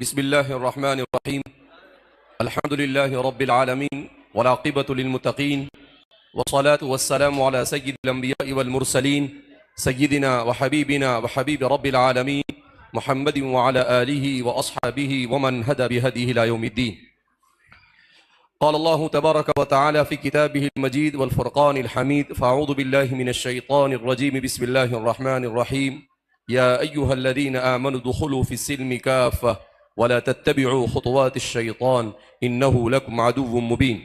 बिस्मिल्लाहिर्रहमानिर्रहीम अल्हम्दुलिल्लाहि रब्बिल आलमीन वलाक़िबतु लिल्मुत्तक़ीन वस्सलातु वस्सलामु अला सय्यिदिल अंबिया'i वल मुरसलीन सय्यिदिना व हबीबिना व हबीबि रब्बिल आलमीन मुहम्मदिन व अला आलिहि व अस्हाबिहि व मन हदा बिहदीहि इला यौमिद्दीन। क़ाल अल्लाहु तबारक व तआला फ़ी किताबिहिल मजीद वल फ़ुरक़ानिल हमीद फ़अऊज़ु बिल्लाहि मिनश शैतानिर रजीम बिस्मिल्लाहिर रहमानिर रहीम या अय्युहल्लज़ीना आमनु दुख़ुलू फ़िस्सिल्मि काफ़्फ़ह वला तत्तबिउ खुतवातिश शैतान इन्नहु लकुम अदुव्वुम मुबीन।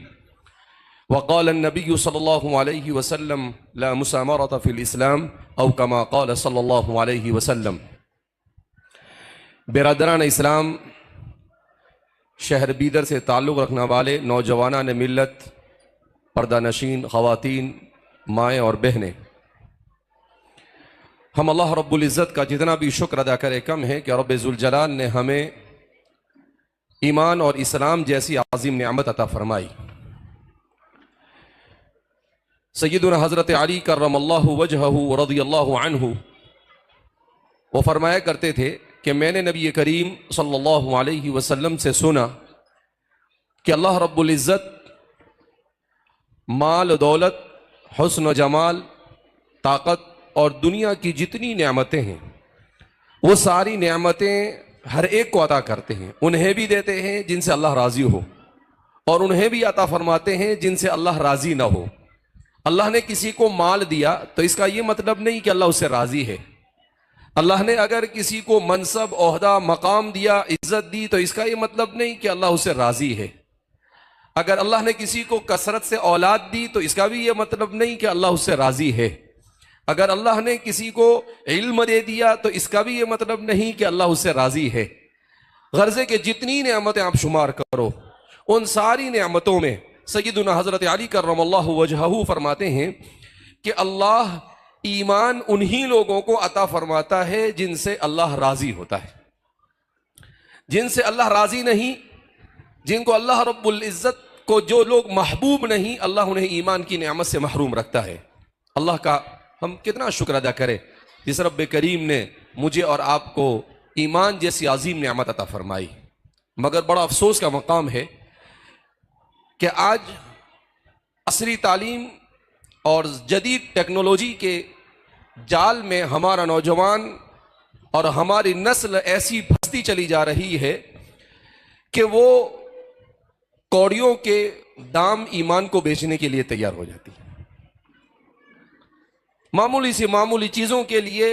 वक़ाल अन्नबिय्यु सल्लल्लाहु अलैहि वसल्लम ला मुसामरत फ़िल इस्लाम औ कमा क़ाल सल्लल्लाहु अलैहि वसल्लम। बिरादरान इस्लाम, शहर बीदर से ताल्लुक़ रखने वाले नौजवानान मिल्लत, पर्दानशीन ख़वातीन, माएँ और बहनें, हम अल्लाह रब्बुल इज़्ज़त का जितना भी शुक्र अदा करें कम है कि रब्बे ज़ुल जलाल ने हमें ईमान और इस्लाम जैसी आज़िम नेमत अता फरमाई। सय्यदुना हज़रत अली कर्रमल्लाहु वजहहु रज़ियल्लाहु अन्हु वो फरमाया करते थे कि मैंने नबी करीम सल्लल्लाहु अलैहि वसल्लम से सुना कि अल्लाह रब्बुल इज़्ज़त माल दौलत, हुस्न जमाल, ताकत और दुनिया की जितनी नेमतें हैं वो सारी नेमतें हर एक को अता करते हैं। उन्हें भी देते हैं जिनसे अल्लाह राज़ी हो और उन्हें भी अता फरमाते हैं जिनसे अल्लाह राज़ी ना हो। अल्लाह ने किसी को माल दिया तो इसका ये मतलब नहीं कि अल्लाह उससे राज़ी है। अल्लाह ने अगर किसी को मनसब, ओहदा, मकाम दिया, इज्जत दी तो इसका ये मतलब नहीं कि अल्लाह उससे राज़ी है। अगर अल्लाह ने किसी को कसरत से औलाद दी तो इसका भी ये मतलब नहीं कि अल्लाह उससे राज़ी है। अगर अल्लाह ने किसी को इल्म दे दिया तो इसका भी ये मतलब नहीं कि अल्लाह उससे राज़ी है। गर्ज़े के जितनी नेमतें आप शुमार करो, उन सारी नेमतों में सय्यदुना हज़रत अली कर्रमल्लाहु वजहहु फरमाते हैं कि अल्लाह ईमान उन्हीं लोगों को अता फरमाता है जिनसे अल्लाह राज़ी होता है। जिनसे अल्लाह राज़ी नहीं, जिनको अल्लाह रब्बुल इज़्ज़त को जो लोग महबूब नहीं, अल्लाह उन्हें ईमान की नेमत से महरूम रखता है। अल्लाह का हम कितना शुक्र अदा करें जिस रब्बे करीम ने मुझे और आपको ईमान जैसी अजीम नेमत अता फरमाई। मगर बड़ा अफसोस का मकाम है कि आज असरी तालीम और जदीद टेक्नोलॉजी के जाल में हमारा नौजवान और हमारी नस्ल ऐसी फंसती चली जा रही है कि वो कौड़ियों के दाम ईमान को बेचने के लिए तैयार हो जाती है। मामूली से मामूली चीज़ों के लिए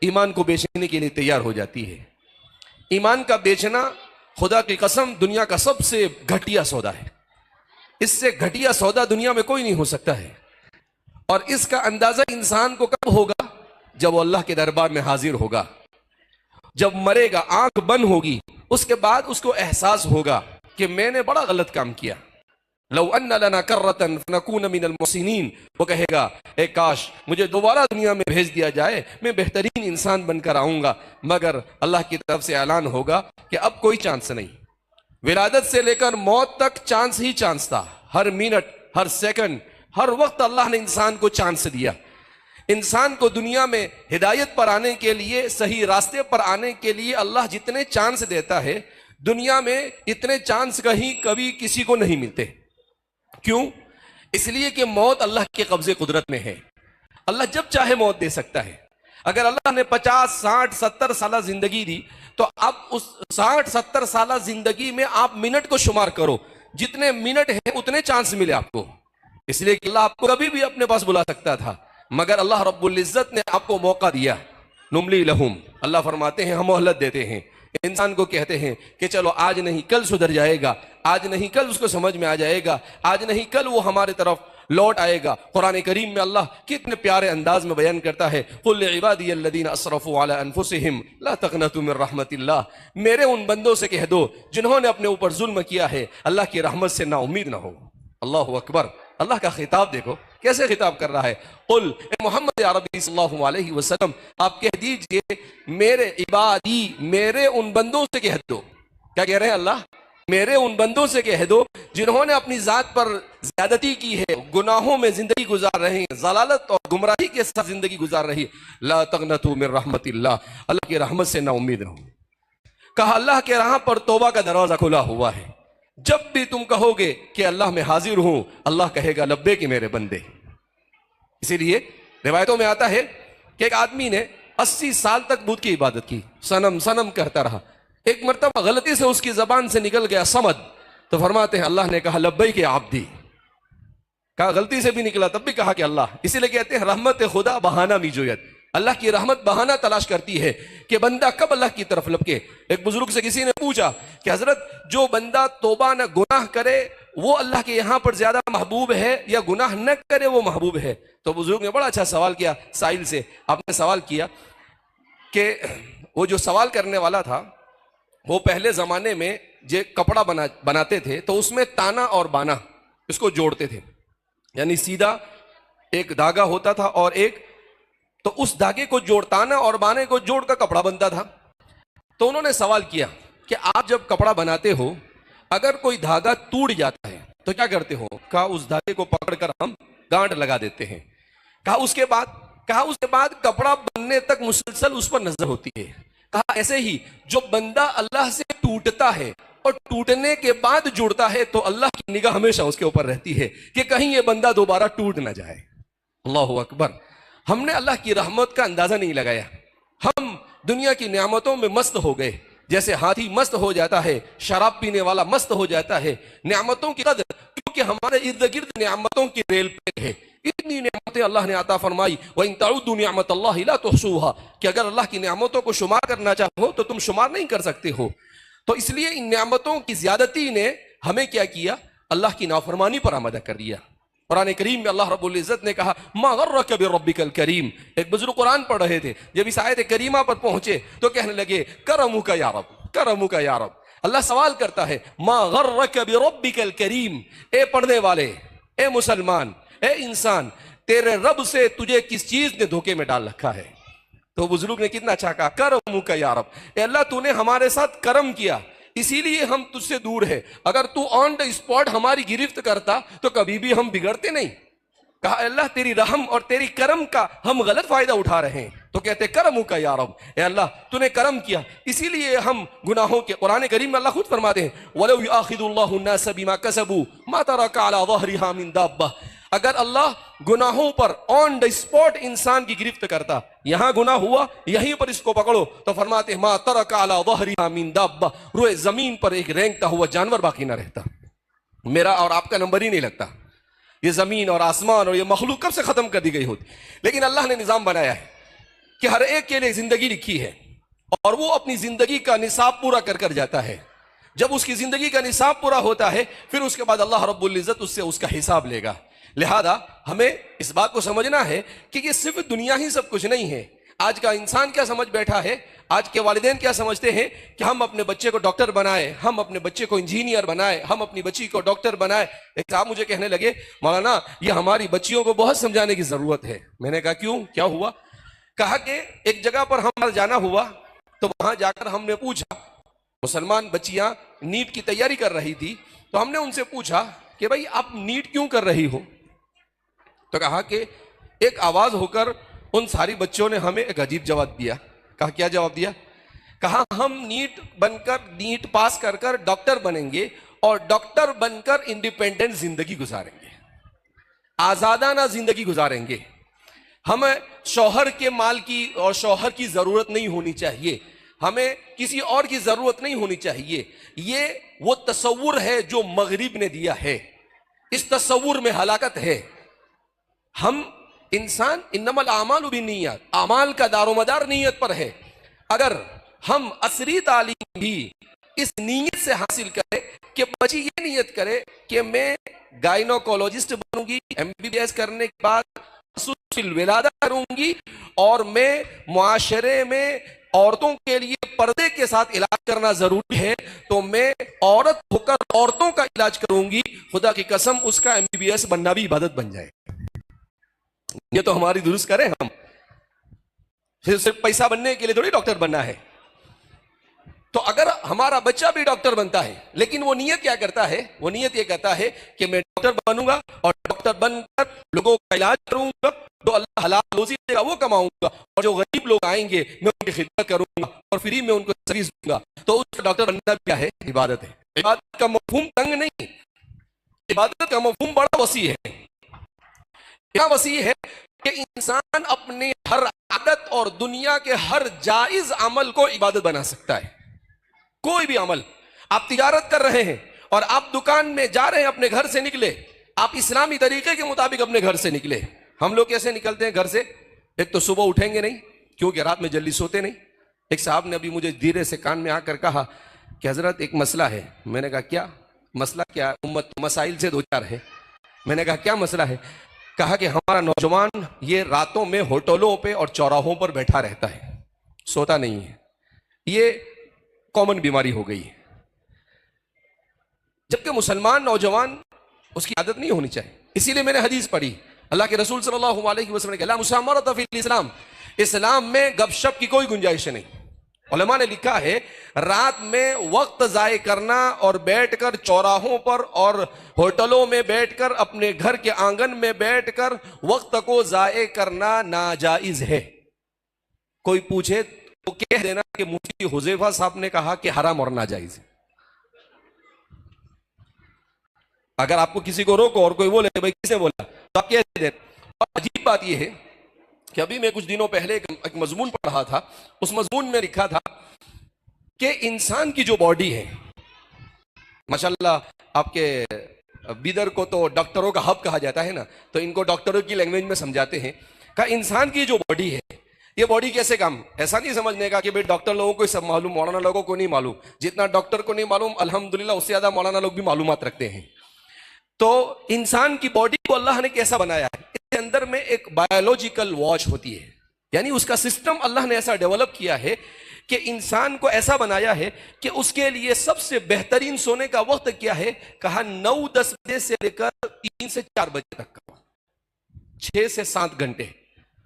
ईमान को बेचने के लिए तैयार हो जाती है। ईमान का बेचना खुदा की कसम दुनिया का सबसे घटिया सौदा है। इससे घटिया सौदा दुनिया में कोई नहीं हो सकता है। और इसका अंदाजा इंसान को कब होगा? जब वो अल्लाह के दरबार में हाजिर होगा, जब मरेगा, आंख बंद होगी, उसके बाद उसको एहसास होगा कि मैंने बड़ा गलत काम किया। लौ अन्ना लना कर्रतन फनकून मिनल मुहसिनीन, वो कहेगा ए काश मुझे दोबारा दुनिया में भेज दिया जाए, मैं बेहतरीन इंसान बनकर आऊंगा। मगर अल्लाह की तरफ से ऐलान होगा कि अब कोई चांस नहीं। विलादत से लेकर मौत तक चांस ही चांस था। हर मिनट, हर सेकंड, हर वक्त अल्लाह ने इंसान को चांस दिया। इंसान को दुनिया में हिदायत पर आने के लिए, सही रास्ते पर आने के लिए अल्लाह जितने चांस देता है, दुनिया में इतने चांस कहीं कभी किसी को नहीं मिलते। क्यों? इसलिए कि मौत अल्लाह के कब्जे कुदरत में है। अल्लाह जब चाहे मौत दे सकता है। अगर अल्लाह ने 50, 60, 70 साल जिंदगी दी तो आप उस 60, 70 साल जिंदगी में आप मिनट को शुमार करो, जितने मिनट हैं उतने चांस मिले आपको। इसलिए कि अल्लाह आपको कभी भी अपने पास बुला सकता था, मगर अल्लाह रब्बुल इज़्ज़त ने आपको मौका दिया। नुमली लहुम, अल्लाह फरमाते हैं हम मोहलत देते हैं। इंसान को कहते हैं कि चलो आज नहीं कल सुधर जाएगा, आज नहीं कल उसको समझ में आ जाएगा, आज नहीं कल वो हमारे तरफ लौट आएगा। कुरान करीम में अल्लाह कितने प्यारे अंदाज में बयान करता है, कुल इबादियल्लज़ीना असरफू अला अनफुसिहिम ला तक़नतू मिन रहमतिल्लाह, मेरे उन बंदों से कह दो जिन्होंने अपने ऊपर जुल्म किया है, अल्लाह की रहमत से ना उम्मीद ना हो। अल्लाहु अकबर। अल्लाह का खिताब देखो कैसे खिताब कर रहा है। कुल मोहम्मद अरबी सल्लल्लाहु अलैहि वसल्लम, आप कह दीजिए मेरे इबादी, मेरे उन बंदों से कह दो। क्या कह रहे हैं अल्लाह? मेरे उन बंदों से कह दो जिन्होंने अपनी जात पर ज्यादती की है, गुनाहों में जिंदगी गुजार रहे हैं, जलालत और गुमराही के साथ जिंदगी गुजार रही है, ला तक़नतू मिन रहमतिल्लाह, अल्लाह की रहमत से ना उम्मीद रहो। कहा अल्लाह के राह पर तौबा का दरवाजा खुला हुआ है। जब भी तुम कहोगे कि अल्लाह मैं हाजिर हूं, अल्लाह कहेगा लब्बे कि मेरे बंदे। इसीलिए रिवायतों में आता है कि एक आदमी ने 80 साल तक बुत की इबादत की, सनम सनम कहता रहा। एक मर्तबा गलती से उसकी जबान से निकल गया समद, तो फरमाते हैं अल्लाह ने कहा लब्बई के आब्दी। कहा गलती से भी निकला तब भी कहा कि अल्लाह। इसीलिए कहते हैं रहमत खुदा बहाना मीजोयत, अल्लाह की रहमत बहाना तलाश करती है कि बंदा कब अल्लाह की तरफ लपके। एक बुजुर्ग से किसी ने पूछा कि हजरत जो बंदा तौबा न गुनाह करे वो अल्लाह के यहां पर ज्यादा महबूब है या गुनाह न करे वो महबूब है? तो बुजुर्ग ने बड़ा अच्छा सवाल किया साहिल से। आपने सवाल किया कि वो जो सवाल करने वाला था वो पहले जमाने में जो कपड़ा बनाते थे तो उसमें ताना और बाना इसको जोड़ते थे, यानी सीधा एक धागा होता था और एक, तो उस धागे को ताना और बाने को जोड़कर कपड़ा बनता था। तो उन्होंने सवाल किया कि आप जब कपड़ा बनाते हो अगर कोई धागा टूट जाता है तो क्या करते हो? कहा उस धागे को पकड़कर हम गांठ लगा देते हैं। कहा उसके बाद कपड़ा बनने तक मुसलसल उस पर नजर होती है। कहा ऐसे ही जो बंदा अल्लाह से टूटता है और टूटने के बाद जुड़ता है तो अल्लाह की निगाह हमेशा उसके ऊपर रहती है कि कहीं ये बंदा दोबारा टूट ना जाए। अल्लाहु अकबर। हमने अल्लाह की रहमत का अंदाजा नहीं लगाया, हम दुनिया की नियामतों में मस्त हो गए। जैसे हाथी मस्त हो जाता है, शराब पीने वाला मस्त हो जाता है। नियामतों की कदर, क्योंकि हमारे इर्द गिर्द नियामतों की रेल पे है। इतनी नियामतें अल्लाह ने अता फरमाई, व इन तउद्दू निअमतल्लाहि ला तुहसूहा, कि अगर अल्लाह की नियामतों को शुमार करना चाहो तो तुम शुमार नहीं कर सकते हो। तो इसलिए इन नियामतों की ज्यादती ने हमें क्या किया? अल्लाह की नाफरमानी पर आमदा कर दिया। कुरान करीम में अल्लाह रब्बुल इज्जत ने कहा मा गर्रक बिरब्बिकल करीम। एक बुजुर्ग कुरान पढ़ रहे थे, जब इस आयत करीमा पर पहुंचे तो कहने लगे करमुका या रब, करमुका या रब। अल्लाह सवाल करता है मा गर्रक बिरब्बिकल करीम, ए पढ़ने वाले, ए मुसलमान, ए इंसान, तेरे रब से तुझे किस चीज ने धोखे में डाल रखा है? तो बुजुर्ग ने कितना अच्छा कहा करमुका या रब, ए अल्लाह तूने हमारे साथ करम किया इसीलिए हम तुझसे दूर है। अगर तू ऑन द स्पॉट हमारी गिरफ्त करता तो कभी भी हम बिगड़ते नहीं। कहा अल्लाह तेरी रहम और तेरी करम का हम गलत फायदा उठा रहे हैं। तो कहते करम का या रब, ए अल्लाह तूने करम किया इसीलिए हम गुनाहों के, कुरान करीम में अल्लाह खुद फरमाते हैं वलौ युआखिदुल्लाहु अन्नास बिमा कसबू मा तरका अला ज़हरिहा मिन दाब्बा। अगर अल्लाह गुनाहों पर ऑन द स्पॉट इंसान की गिरफ्त करता, यहां गुनाह हुआ यहीं पर इसको पकड़ो, तो फरमाते मा तरका अला ज़हरिहा मिन दाब्बा, रोए जमीन पर एक रेंगता हुआ जानवर बाकी ना रहता। मेरा और आपका नंबर ही नहीं लगता। ये जमीन और आसमान और ये मखलूक कब से खत्म कर दी गई होती। लेकिन अल्लाह ने निजाम बनाया है कि हर एक के लिए जिंदगी लिखी है और वो अपनी जिंदगी का निसाब पूरा कर कर जाता है। जब उसकी जिंदगी का निसाब पूरा होता है फिर उसके बाद अल्लाह रब्बुल इज्जत उससे उसका हिसाब लेगा। लिहाजा हमें इस बात को समझना है कि ये सिर्फ दुनिया ही सब कुछ नहीं है। आज का इंसान क्या समझ बैठा है, आज के वालिदैन क्या समझते हैं कि हम अपने बच्चे को डॉक्टर बनाए, हम अपने बच्चे को इंजीनियर बनाए, हम अपनी बच्ची को डॉक्टर बनाए। एक साहब मुझे कहने लगे मौलाना ये हमारी बच्चियों को बहुत समझाने की जरूरत है। मैंने कहा क्यों, क्या हुआ? कहा कि एक जगह पर हमारा जाना हुआ तो वहां जाकर हमने पूछा, मुसलमान बच्चियां नीट की तैयारी कर रही थी, तो हमने उनसे पूछा कि भाई आप नीट क्यों कर रही हो? तो कहा कि एक आवाज होकर उन सारी बच्चों ने हमें एक अजीब जवाब दिया। कहा क्या जवाब दिया? कहा हम नीट पास कर कर डॉक्टर बनेंगे और डॉक्टर बनकर इंडिपेंडेंट जिंदगी गुजारेंगे, आजादाना जिंदगी गुजारेंगे। हमें शौहर के माल की और शौहर की जरूरत नहीं होनी चाहिए, हमें किसी और की जरूरत नहीं होनी चाहिए। ये वो तसव्वुर है जो मगरिब ने दिया है, इस तसव्वुर में हलाकत है। हम इंसान इन्नमल आमालु बिन्नियत, अमाल का दारोमदार नीयत पर है। अगर हम असरी तालीम भी इस नीयत से हासिल करें कि बच्ची ये नीयत करे कि मैं गायनोकोलॉजिस्ट बनूंगी, एमबीबीएस करने के बाद विलादा करूंगी और मैं मुआशरे में औरतों के लिए पर्दे के साथ इलाज करना जरूरी है, तो मैं औरत होकर औरतों का इलाज करूंगी। खुदा की कसम उसका एमबीबीएस बनना भी इबादत बन जाए। ये तो हमारी दुरुस्त करें हम, सिर्फ पैसा बनने के लिए थोड़ी डॉक्टर बनना है। तो अगर हमारा बच्चा भी डॉक्टर बनता है लेकिन वो नियत क्या करता है? वो नियत ये करता है कि मैं डॉक्टर बनूंगा और डॉक्टर बनकर लोगों का इलाज करूंगा, तो अल्लाह हलाल रोजी देगा वो कमाऊंगा, और जो गरीब लोग आएंगे मैं उनकी खिदमत करूंगा और फ्री में उनको सर्विस दूंगा। तो उस डॉक्टर बनना क्या है? इबादत है। इबादत का मफहूम तंग नहीं, इबादत का मफहूम बड़ा वसी है। क्या वसी है कि इंसान अपने हर आदत और दुनिया के हर जायज अमल को इबादत बना सकता है। कोई भी अमल, आप तिजारत कर रहे हैं और आप दुकान में जा रहे हैं, अपने घर से निकले, आप इस्लामी तरीके के मुताबिक अपने घर से निकले। हम लोग कैसे निकलते हैं घर से? एक तो सुबह उठेंगे नहीं, क्योंकि रात में जल्दी सोते नहीं। एक साहब ने अभी मुझे धीरे से कान में आकर कहा कि हजरत एक मसला है। मैंने कहा क्या मसला? क्या उम्मत मसाइल से दो चार है। मैंने कहा क्या मसला है? कहा कि हमारा नौजवान ये रातों में होटलों पे और चौराहों पर बैठा रहता है, सोता नहीं है। ये कॉमन बीमारी हो गई है, जबकि मुसलमान नौजवान उसकी आदत नहीं होनी चाहिए। इसीलिए मैंने हदीस पढ़ी, अल्लाह के रसूल सल्लल्लाहु अलैहि वसल्लम ने कहा मुसामरत फिल इस्लाम, इस्लाम में गपशप की कोई गुंजाइश नहीं। उलमा ने लिखा है रात में वक्त जाय करना और बैठकर चौराहों पर और होटलों में बैठकर, अपने घर के आंगन में बैठकर वक्त को जाय करना नाजायज है। कोई पूछे तो कह देना कि मुफ्ती हुज़ैफा साहब ने कहा कि हराम और नाजायज है। अगर आपको किसी को रोको और कोई बोले भाई किसने बोला, तो आप कह दें। और अजीब बात यह है कि अभी मैं कुछ दिनों पहले एक मजमून पढ़ रहा था, उस मजमून में लिखा था कि इंसान की जो बॉडी है, माशाल्लाह आपके बिदर को तो डॉक्टरों का हब कहा जाता है ना, तो इनको डॉक्टरों की लैंग्वेज में समझाते हैं। कहा इंसान की जो बॉडी है, ये बॉडी कैसे काम, ऐसा नहीं समझने का कि भाई डॉक्टर लोगों को सब मालूम, मौलाना लोगों को नहीं मालूम। जितना डॉक्टर को नहीं मालूम अल्हम्दुलिल्लाह उससे ज्यादा मौलाना लोग भी मालूमात रखते हैं। तो इंसान की बॉडी को अल्लाह ने कैसा बनाया है? इसके अंदर में एक बायोलॉजिकल वॉच होती है, यानी उसका सिस्टम अल्लाह ने ऐसा डेवलप किया है कि इंसान को ऐसा बनाया है कि उसके लिए सबसे बेहतरीन सोने का वक्त क्या है? कहा 9-10 बजे से लेकर 3 से 4 बजे तक का, 6 से 7 घंटे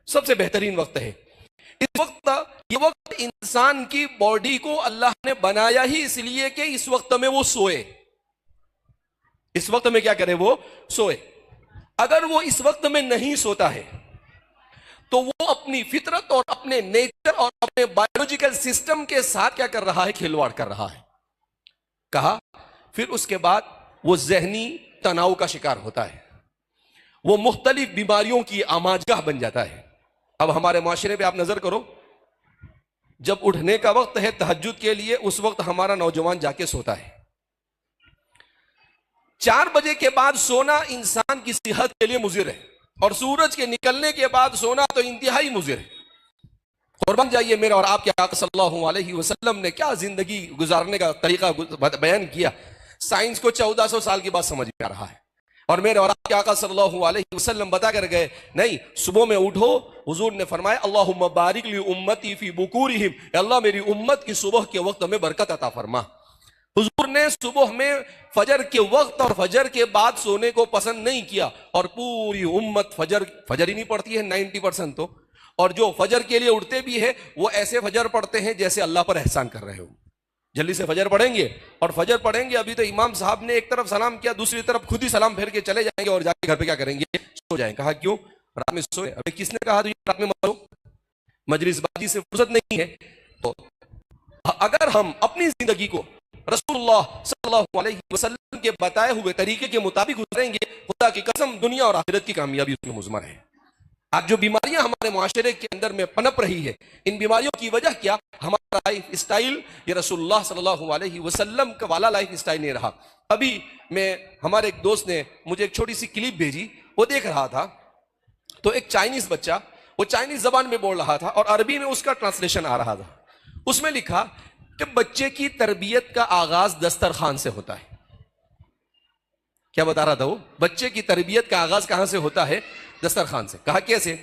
सबसे बेहतरीन वक्त है। ये वक्त इंसान की बॉडी को अल्लाह ने बनाया ही इसलिए कि इस वक्त में वो सोए। इस वक्त में क्या करे? वो सोए। अगर वो इस वक्त में नहीं सोता है तो वो अपनी फितरत और अपने नेचर और अपने बायोलॉजिकल सिस्टम के साथ क्या कर रहा है? खिलवाड़ कर रहा है। कहा फिर उसके बाद वो जहनी तनाव का शिकार होता है, वो मुख्तलिफ बीमारियों की आमाजगाह बन जाता है। अब हमारे माशरे पे आप नजर करो, जब उठने का वक्त है तहज्जुद के लिए, उस वक्त हमारा नौजवान जाके सोता है। 4 बजे के बाद सोना इंसान की सेहत के लिए मुजिर है, और सूरज के निकलने के बाद सोना तो इंतहाई मुजिर है। कुर्बान जाइए, मेरा और आपके आका सल्लल्लाहु अलैहि वसल्लम ने क्या जिंदगी गुजारने का तरीका बयान किया। साइंस को 1400 साल की बात समझ में आ रहा है, और मेरे और आपके आका सल्लल्लाहु अलैहि वसल्लम बता कर गए, नहीं सुबह में उठो, हुजूर ने फरमाया अल्लाहुम्मा बारिक ली उम्मती फी बुकूरिहिम, अल्लाह मेरी उम्मत की सुबह के वक्त में बरकत अता फरमा। हुजूर ने सुबह में फजर के वक्त और फजर के बाद सोने को पसंद नहीं किया, और पूरी उम्मत फजर ही नहीं पढ़ती है 90% तो, और जो फजर के लिए उठते भी है वो ऐसे फजर पढ़ते हैं जैसे अल्लाह पर एहसान कर रहे हो। जल्दी से फजर पढ़ेंगे, और फजर पढ़ेंगे, अभी तो इमाम साहब ने एक तरफ सलाम किया, दूसरी तरफ खुद ही सलाम फेर के चले जाएंगे और जाके घर पे क्या करेंगे? सो जाएंगे। कहा क्यों? रात में सोए। अबे किसने कहा रात में मरो? मजलिसबाजी से फुर्सत नहीं है। तो अगर हम अपनी जिंदगी को रसूलुल्लाह सल्लल्लाहु अलैहि वसल्लम के बताए हुए तरीके के मुताबिक गुजरेंगे, खुदा की कसम दुनिया और आखिरत की कामयाबी उसमें मुज़मर है। आज जो बीमारियां हमारे माशरे के अंदर में पनप रही है, इन बीमारियों की वजह क्या? हमारा लाइफ स्टाइल ये रसूलुल्लाह सल्लल्लाहु अलैहि वसल्लम का वाला लाइफ स्टाइल नहीं रहा। अभी हमारे एक दोस्त ने मुझे एक छोटी सी क्लिप भेजी, वो देख रहा था, तो एक चाइनीज बच्चा वो चाइनीज जबान में बोल रहा था और अरबी में उसका ट्रांसलेशन आ रहा था। उसमें लिखा कि बच्चे की तरबियत का आगाज दस्तरखान से होता है। क्या बता रहा था वो? बच्चे की तरबियत का आगाज कहां से होता है? दस्तरखान से। कहा कैसे?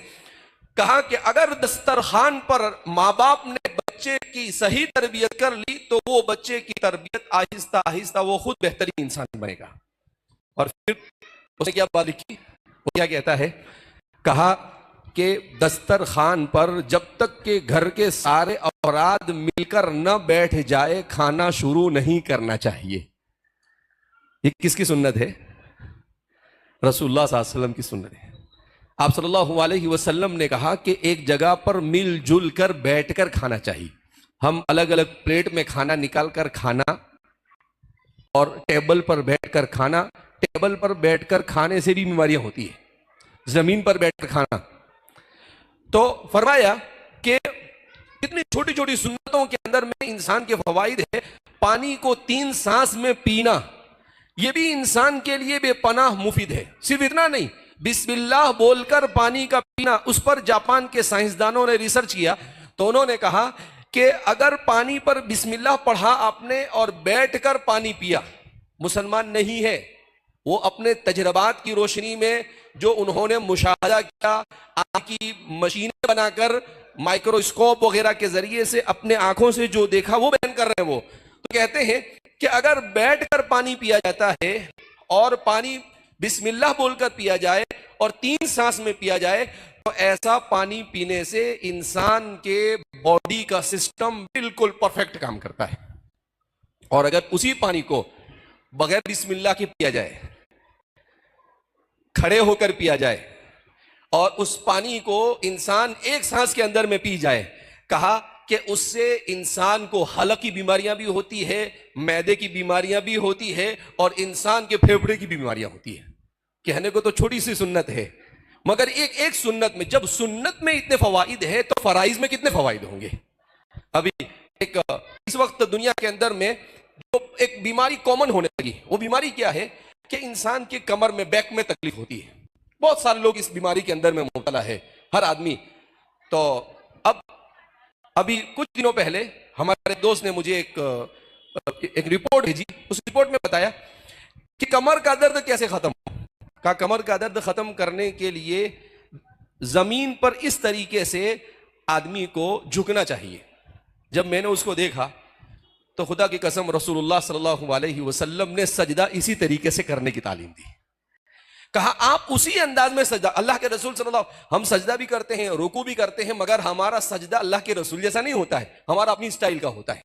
कहा कि अगर दस्तरखान पर माँ बाप ने बच्चे की सही तरबियत कर ली तो वो बच्चे की तरबियत आहिस्ता आहिस्ता वो खुद बेहतरीन इंसान बनेगा। और फिर उसने क्या बात लिखी? वो क्या कहता है? कहा कि दस्तरखान पर जब तक के घर के सारे अफराद मिलकर न बैठ जाए खाना शुरू नहीं करना चाहिए। ये किसकी सुन्नत है? रसूलुल्लाह सल्लल्लाहु अलैहि वसल्लम की सुन्नत है। आप सल्लल्लाहु अलैहि वसल्लम ने कहा कि एक जगह पर मिलजुल कर बैठकर खाना चाहिए। हम अलग अलग प्लेट में खाना निकाल कर खाना और टेबल पर बैठकर खाना, टेबल पर बैठकर खाने से भी बीमारियां होती है, जमीन पर बैठकर खाना। तो फरमाया कि कितनी छोटी छोटी सुन्नतों के अंदर में इंसान के फवाइद है। पानी को 3 सांस में पीना, यह भी इंसान के लिए बेपनाह मुफीद है। सिर्फ इतना नहीं, बिस्मिल्लाह बोलकर पानी का पीना, उस पर जापान के साइंसदानों ने रिसर्च किया तो उन्होंने कहा कि अगर पानी पर बिस्मिल्लाह पढ़ा आपने और बैठकर पानी पिया, मुसलमान नहीं है, वो अपने तजर्बात की रोशनी में जो उन्होंने मुशाहदा किया, आग की मशीनें बनाकर माइक्रोस्कोप वगैरह के जरिए से अपने आंखों से जो देखा वो बयान कर रहे हैं। वो तो कहते हैं कि अगर बैठकर पानी पिया जाता है और पानी बिस्मिल्लाह बोलकर पिया जाए और 3 सांस में पिया जाए, तो ऐसा पानी पीने से इंसान के बॉडी का सिस्टम बिल्कुल परफेक्ट काम करता है। और अगर उसी पानी को बगैर बिस्मिल्लाह के पिया जाए, खड़े होकर पिया जाए और उस पानी को इंसान 1 सांस के अंदर में पी जाए, कहा कि उससे इंसान को हलक की बीमारियां भी होती है, मैदे की बीमारियां भी होती है और इंसान के फेफड़े की बीमारियां होती है। कहने को तो छोटी सी सुन्नत है, मगर एक सुन्नत में, जब सुन्नत में इतने फवाइद है तो फराइज में कितने फवाइद होंगे। अभी इस वक्त दुनिया के अंदर में जो एक बीमारी कॉमन होने लगी, वो बीमारी क्या है कि इंसान के कमर में, बैक में तकलीफ होती है। बहुत सारे लोग इस बीमारी के अंदर में मुब्तला है, हर आदमी। तो अब अभी कुछ दिनों पहले हमारे दोस्त ने मुझे एक रिपोर्ट भेजी। उस रिपोर्ट में बताया कि कमर का दर्द कैसे खत्म का, कमर का दर्द खत्म करने के लिए जमीन पर इस तरीके से आदमी को झुकना चाहिए। जब मैंने उसको देखा तो खुदा की कसम रसूलुल्लाह सल्लल्लाहु अलैहि वसल्लम ने सजदा इसी तरीके से करने की तालीम दी। कहा आप उसी अंदाज में सजदा, अल्लाह के रसूल सल्लल्लाहु, हम सजदा भी करते हैं, रुकू भी करते हैं, मगर हमारा सजदा अल्लाह के रसूल जैसा नहीं होता है, हमारा अपनी स्टाइल का होता है।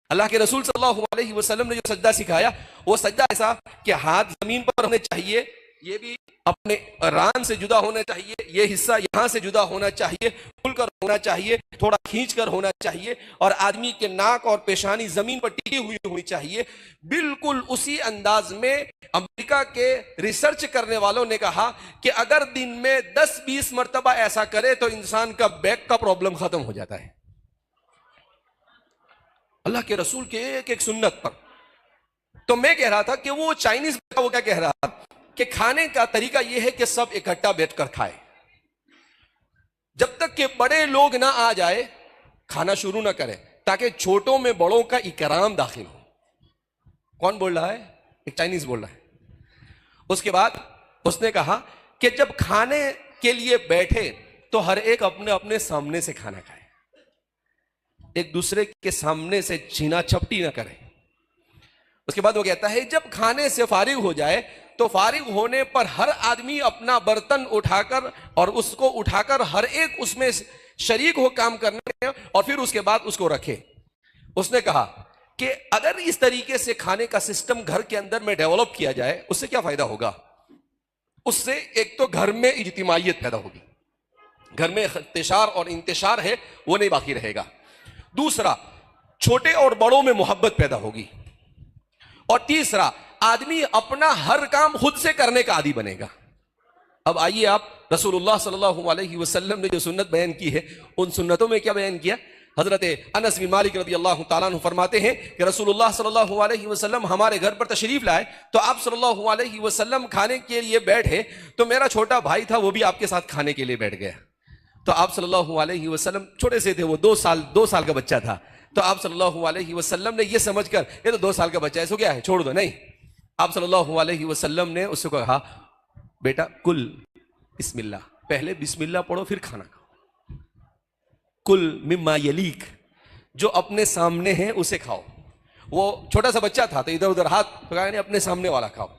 अल्लाह के रसूल सल्लल्लाहु अलैहि वसल्लम ने जो सजदा सिखाया, वो सजदा ऐसा कि हाथ जमीन पर होने चाहिए, ये भी अपने रान से जुदा होना चाहिए, ये हिस्सा यहां से जुदा होना चाहिए, खुलकर होना चाहिए, थोड़ा खींचकर होना चाहिए, और आदमी के नाक और पेशानी जमीन पर टिकी हुई होनी चाहिए। बिल्कुल उसी अंदाज में अमेरिका के रिसर्च करने वालों ने कहा कि अगर दिन में 10-20 मरतबा ऐसा करे तो इंसान का बैक का प्रॉब्लम खत्म हो जाता है। अल्लाह के रसूल के एक सुन्नत पर। तो मैं कह रहा था कि वो चाइनीज वो क्या कह रहा था कि खाने का तरीका यह है कि सब इकट्ठा बैठकर खाए, जब तक कि बड़े लोग ना आ जाए खाना शुरू ना करें, ताकि छोटों में बड़ों का इकराम दाखिल हो। कौन बोल रहा है? एक चाइनीज बोल रहा है। उसके बाद उसने कहा कि जब खाने के लिए बैठे तो हर एक अपने अपने सामने से खाना खाए, एक दूसरे के सामने से छीना छपटी ना करे। उसके बाद वो कहता है जब खाने से फारिग हो जाए तो फारिग होने पर हर आदमी अपना बर्तन उठाकर और उसको उठाकर हर एक उसमें शरीक हो काम करने और फिर उसके बाद उसको रखे। उसने कहा कि अगर इस तरीके से खाने का सिस्टम घर के अंदर में डेवलप किया जाए, उससे क्या फायदा होगा? उससे एक तो घर में इज्तिमाइयत पैदा होगी, घर में इख्तिशार और इंतशार है वो नहीं बाकी रहेगा। दूसरा, छोटे और बड़ों में मोहब्बत पैदा होगी। और तीसरा, आदमी अपना हर काम खुद से करने का आदी बनेगा। अब आइए आप, रसूलुल्लाह सल्लल्लाहु अलैहि वसल्लम ने जो सुन्नत बयान की है, उन सुन्नतों में क्या बयान किया? हजरत अनस बिन मालिक रदियल्लाहु ताला अन्हु फरमाते हैं कि रसूलुल्लाह सल्लल्लाहु अलैहि वसल्लम हमारे घर पर तशरीफ लाए तो आप सल्लल्लाहु अलैहि वसल्लम खाने के लिए बैठे तो मेरा छोटा भाई था, वो भी आपके साथ खाने के लिए बैठ गया। तो आप सल्लल्लाहु अलैहि वसल्लम छोटे से थे, वो 2 साल का बच्चा था। तो आप सल्लल्लाहु अलैहि वसल्लम ने ये समझकर ये तो 2 साल का बच्चा है, इसको क्या है, छोड़ दो, नहीं। आप सल्लल्लाहु अलैहि वसल्लम ने उससे कहा बेटा कुल बिस्मिल्लाह, पहले बिस्मिल्लाह पढ़ो फिर खाना खाओ। कुल मिम्मा यलीक, जो अपने सामने है उसे खाओ। वो छोटा सा बच्चा था तो इधर उधर हाथ पकाया नहीं, अपने सामने वाला खाओ।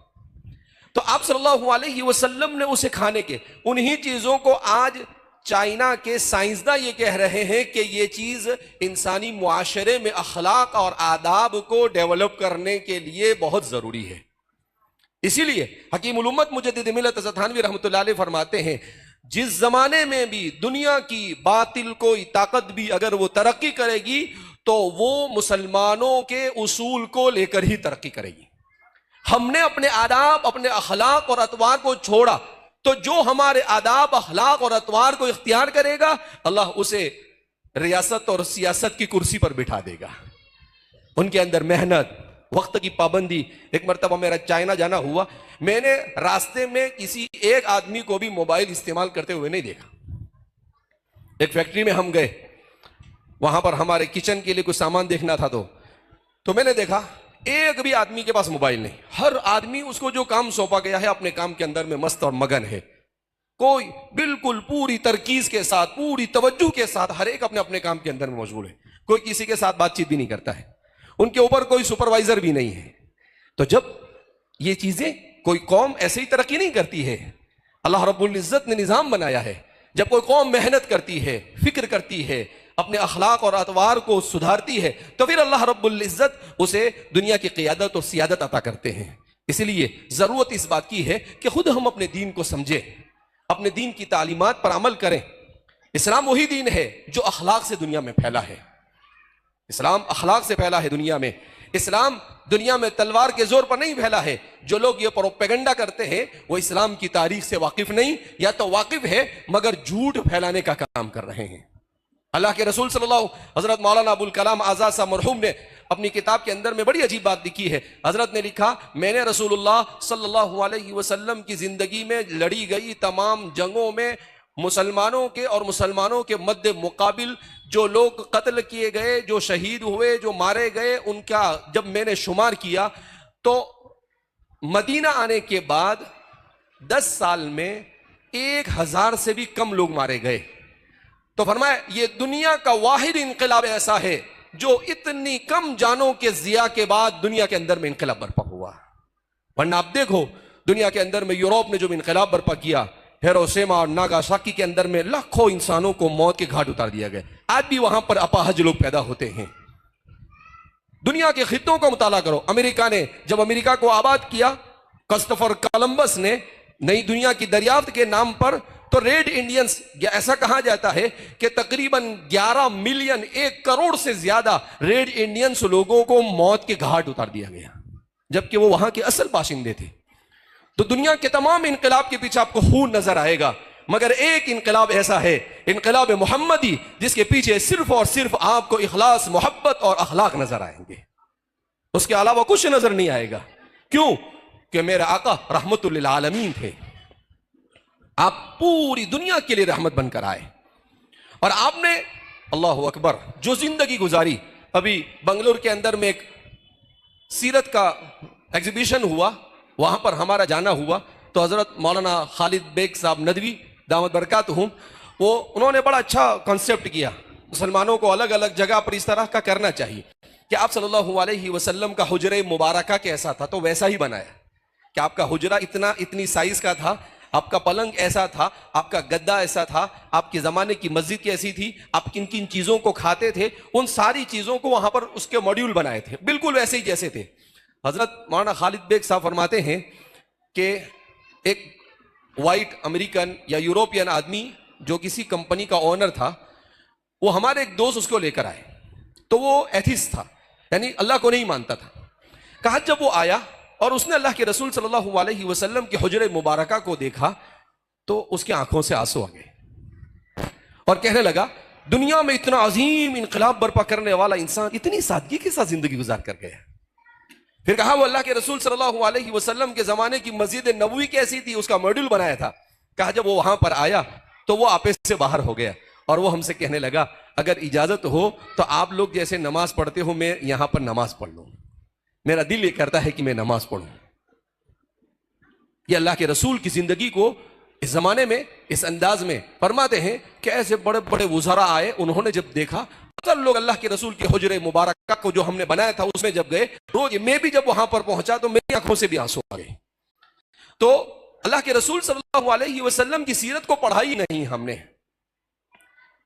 तो आप सल्लल्लाहु अलैहि वसल्लम ने उसे खाने के उन्हीं चीजों को आज चाइना के साइंसदान ये कह रहे हैं कि ये चीज इंसानी मुआशरे में अखलाक और आदाब को डेवलप करने के लिए बहुत जरूरी है। इसीलिए हकीम उल उम्मत मुजद्दिद मिल्लत हज़रत थानवी रहमतुल्लाह अलैह फरमाते हैं, जिस जमाने में भी दुनिया की बातिल कोई ताकत भी अगर वो तरक्की करेगी तो वो मुसलमानों के उसूल को लेकर ही तरक्की करेगी। हमने अपने आदाब, अपने अखलाक और अतवार को छोड़ा, तो जो हमारे आदाब, अखलाक और अतवार को इख्तियार करेगा, अल्लाह उसे रियासत और सियासत की कुर्सी पर बिठा देगा। उनके अंदर मेहनत, वक्त की पाबंदी। एक मरतबा मेरा चाइना जाना हुआ, मैंने रास्ते में किसी एक आदमी को भी मोबाइल इस्तेमाल करते हुए नहीं देखा। एक फैक्ट्री में हम गए, वहां पर हमारे किचन के लिए कुछ सामान देखना था, तो मैंने देखा एक भी आदमी के पास मोबाइल नहीं। हर आदमी उसको जो काम सौंपा गया है अपने काम के अंदर में मस्त और मगन है। कोई बिल्कुल पूरी तरकीज के साथ, पूरी तवज्जो के साथ हर एक अपने अपने काम के अंदर में मशगूल है। कोई किसी के साथ बातचीत भी नहीं करता है, उनके ऊपर कोई सुपरवाइजर भी नहीं है। तो जब ये चीजें, कोई कौम ऐसे ही तरक्की नहीं करती है, अल्लाह रब्बुल इज्जत ने निजाम बनाया है। जब कोई कौम मेहनत करती है, फिक्र करती है, अपने अखलाक और अतवार को सुधारती है, तो फिर अल्लाह रब्बुल इज्जत उसे दुनिया की क़ियादत और सियादत अता करते हैं। इसलिए जरूरत इस बात की है कि खुद हम अपने दीन को समझें, अपने दीन की तालीमात पर अमल करें। इस्लाम वही दीन है जो अखलाक से दुनिया में फैला है। इस्लाम अखलाक से फैला है दुनिया में। इस्लाम दुनिया में तलवार के जोर पर नहीं फैला है। जो लोग ये प्रोपेगेंडा करते हैं वो इस्लाम की तारीख से वाकिफ नहीं, या तो वाकिफ है मगर झूठ फैलाने का काम कर रहे हैं। अल्लाह के रसूल सल्लल्लाहु हजरत मौलाना अबुल कलाम आज़ाद साहब मरहूम ने अपनी किताब के अंदर में बड़ी अजीब बात लिखी है। हजरत ने लिखा, मैंने रसूलुल्लाह सल्लल्लाहु अलैहि वसल्लम की जिंदगी में लड़ी गई तमाम जंगों में मुसलमानों के और मुसलमानों के मद्दे मुकाबिल जो लोग कत्ल किए गए, जो शहीद हुए, जो मारे गए, उनका जब मैंने शुमार किया तो मदीना आने के बाद 10 साल में 1000 से भी कम लोग मारे गए। तो फरमाया ये दुनिया का वाहिद इनकलाब ऐसा है जो इतनी कम जानों के जिया के बाद दुनिया के अंदर में इनकलाब बर्पा हुआ। वरना आप देखो दुनिया के अंदर में यूरोप ने जो इनकलाब बर्पा किया, हिरोशिमा और नागासाकी के अंदर में लाखों इंसानों को मौत के घाट उतार दिया गया। आज भी वहां पर अपाहज लोग पैदा होते हैं। दुनिया के खित्तों का मुताला करो। अमेरिका ने जब अमेरिका को आबाद किया, क्रिस्टोफर कोलंबस ने नई दुनिया की दरियाफ्त के नाम पर, तो रेड इंडियंस, ऐसा कहा जाता है कि तकरीबन 11 मिलियन, 1 करोड़ से ज्यादा रेड इंडियंस लोगों को मौत के घाट उतार दिया गया, जबकि वो वहां के असल बाशिंदे थे। तो दुनिया के तमाम इनकलाब के पीछे आपको खून नजर आएगा, मगर एक इनकलाब ऐसा है, इनकलाब मोहम्मदी, जिसके पीछे सिर्फ और सिर्फ आपको इखलास, मोहब्बत और अखलाक नजर आएंगे। उसके अलावा कुछ नजर नहीं आएगा। क्यों? कि मेरे आका रहमतुल लिल आलमीन थे। आप पूरी दुनिया के लिए रहमत बनकर आए और आपने अल्लाह अकबर जो जिंदगी गुजारी। अभी बंगलोर के अंदर में एक सीरत का एग्जीबिशन हुआ, वहां पर हमारा जाना हुआ। तो हजरत मौलाना खालिद बेग साहब नदवी दामद बरकातहुम, वो उन्होंने बड़ा अच्छा कॉन्सेप्ट किया। मुसलमानों को अलग अलग जगह पर इस तरह का करना चाहिए कि आप सल्लल्लाहु अलैहि वसल्लम का हुजरे मुबारका कैसा था, तो वैसा ही बनाया कि आपका हुजरा इतनी साइज का था, आपका पलंग ऐसा था, आपका गद्दा ऐसा था, आपके जमाने की मस्जिद कैसी थी, आप किन किन चीजों को खाते थे, उन सारी चीजों को वहां पर उसके मॉड्यूल बनाए थे, बिल्कुल वैसे ही जैसे थे। हजरत मौलाना खालिद बेग साहब फरमाते हैं कि एक वाइट अमेरिकन या यूरोपियन आदमी जो किसी कंपनी का ओनर था, वो हमारे एक दोस्त उसको लेकर आए। तो वो एथिस्ट था, यानी अल्लाह को नहीं मानता था। कहा जब वो आया और उसने अल्लाह के रसूल सल्लल्लाहु अलैहि वसल्लम के हुजरे मुबारका को देखा तो उसकी आंखों से आंसू आ गए और कहने लगा, दुनिया में इतना अजीम इनकलाब बर्पा करने वाला इंसान इतनी सादगी के साथ जिंदगी गुजार कर गया। फिर कहा वो अल्लाह के रसूल सल्लल्लाहु अलैहि वसल्लम के जमाने की मस्जिद नबवी कैसी थी, उसका मॉड्यूल बनाया था। कहा जब वो वहां पर आया तो वो आपे से बाहर हो गया और वो हमसे कहने लगा, अगर इजाजत हो तो आप लोग जैसे नमाज पढ़ते हो मैं यहां पर नमाज पढ़ लूं, मेरा दिल ये करता है कि मैं नमाज पढ़ूं। ये अल्लाह के रसूल की जिंदगी को इस जमाने में इस अंदाज में फरमाते हैं कि ऐसे बड़े बड़े वुज़रा आए, उन्होंने जब देखा सब लोग अल्लाह के रसूल के हुजरे मुबारक को जो हमने बनाया था उसमें जब गए, रोज मैं भी जब वहां पर पहुंचा तो मेरी आंखों से भी आंसू आ गए। तो अल्लाह के रसूल सल्लल्लाहु अलैहि वसल्लम की सीरत को पढ़ा ही नहीं हमने,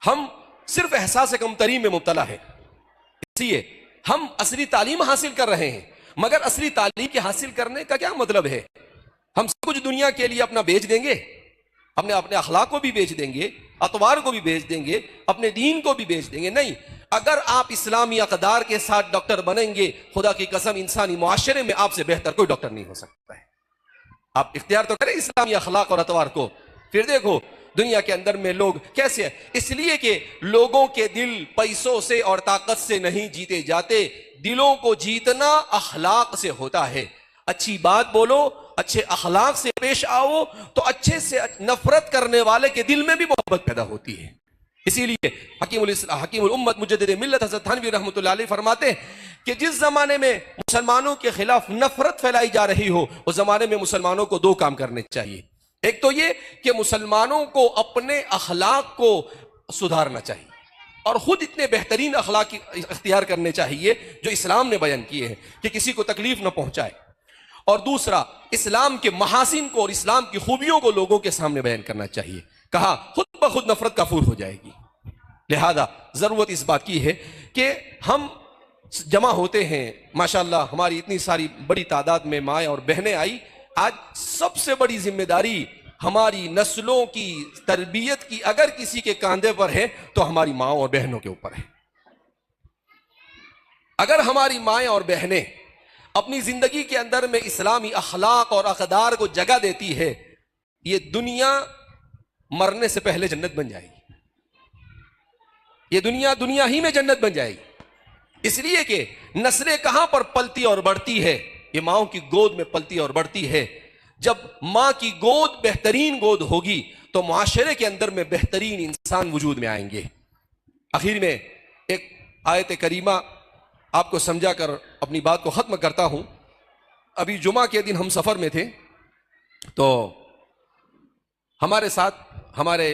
हम सिर्फ एहसास कमतरी में मुब्तला है। इसलिए हम असली तालीम हासिल कर रहे हैं, मगर असली तालीम के हासिल करने का क्या मतलब है? हम सब कुछ दुनिया के लिए अपना बेच देंगे, अपने अपने अखलाक को भी बेच देंगे, अतवार को भी बेच देंगे, अपने दीन को भी बेच देंगे? नहीं। अगर आप इस्लामी अक़दार के साथ डॉक्टर बनेंगे, खुदा की कसम इंसानी मुआशरे में आपसे बेहतर कोई डॉक्टर नहीं हो सकता है। आप इख्तियार तो करें इस्लामी अखलाक और अतवार को, फिर देखो दुनिया के अंदर में लोग कैसे हैं। इसलिए कि लोगों के दिल पैसों से और ताकत से नहीं जीते जाते, दिलों को जीतना अखलाक से होता है। अच्छी बात बोलो, अच्छे अखलाक से पेश आओ, तो अच्छे से नफरत करने वाले के दिल में भी मोहब्बत पैदा होती है। इसीलिए हकीमुल उम्मत मुजद्दिद मिल्लत हज़रत थानवी रहमतुल्लाह अलैह फरमाते हैं कि जिस जमाने में मुसलमानों के खिलाफ नफरत फैलाई जा रही हो, उस जमाने में मुसलमानों को दो काम करने चाहिए। एक तो ये कि मुसलमानों को अपने अखलाक को सुधारना चाहिए और खुद इतने बेहतरीन अखलाक इख्तियार करने चाहिए जो इस्लाम ने बयान किए हैं कि किसी को तकलीफ न पहुंचाए। और दूसरा, इस्लाम के महासिन को और इस्लाम की खूबियों को लोगों के सामने बयान करना चाहिए। कहा खुद ब खुद नफरत कफूर हो जाएगी। लिहाजा जरूरत इस बात की है कि हम जमा होते हैं। माशाअल्लाह हमारी इतनी सारी बड़ी तादाद में माएँ और बहनें आई। आज सबसे बड़ी जिम्मेदारी हमारी नस्लों की तरबियत की अगर किसी के कांधे पर है तो हमारी माँ और बहनों के ऊपर है। अगर हमारी माएँ और बहनें अपनी जिंदगी के अंदर में इस्लामी अखलाक और अक़दार को जगह देती है, ये दुनिया मरने से पहले जन्नत बन जाएगी। ये दुनिया ही में जन्नत बन जाएगी। इसलिए कि नस्लें कहां पर पलती और बढ़ती है? ये माओ की गोद में पलती और बढ़ती है। जब मां की गोद बेहतरीन गोद होगी तो मुआशरे के अंदर में बेहतरीन इंसान वजूद में आएंगे। आखिर में एक आयत करीमा आपको समझा कर अपनी बात को खत्म करता हूं। अभी जुमा के दिन हम सफर में थे, तो हमारे साथ हमारे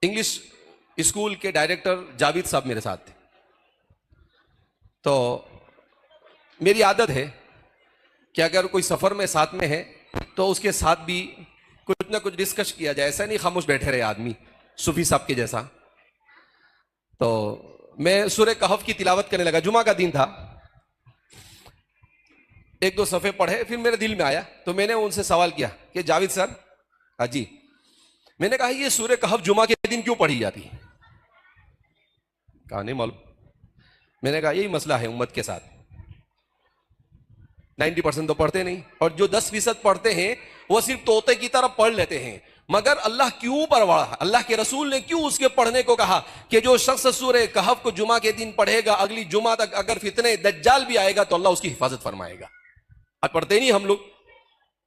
इंग्लिश स्कूल के डायरेक्टर जावेद साहब मेरे साथ थे। तो मेरी आदत है कि अगर कोई सफर में साथ में है तो उसके साथ भी कुछ ना कुछ डिस्कस किया जाए, ऐसा नहीं खामोश बैठे रहे आदमी सूफी साहब के जैसा। तो मैं सूरह कहफ की तिलावत करने लगा, जुमा का दिन था। एक दो सफ़े पढ़े, फिर मेरे दिल में आया तो मैंने उनसे सवाल किया कि जावेद सर, जी, मैंने कहा ये सूरह कहफ जुमा के दिन क्यों पढ़ी जाती है? कहा नहीं मालूम। मैंने कहा यही मसला है उम्मत के साथ, 90% तो पढ़ते नहीं, और जो 10% पढ़ते हैं वो सिर्फ तोते की तरह पढ़ लेते हैं। मगर अल्लाह क्यों परवाह, अल्लाह के रसूल ने क्यों उसके पढ़ने को कहा कि जो शख्स सूरह कहफ को जुमा के दिन पढ़ेगा, अगली जुमा तक अगर फितने दज्जाल भी आएगा तो अल्लाह उसकी हिफाजत फरमाएगा। आज पढ़ते नहीं हम लोग।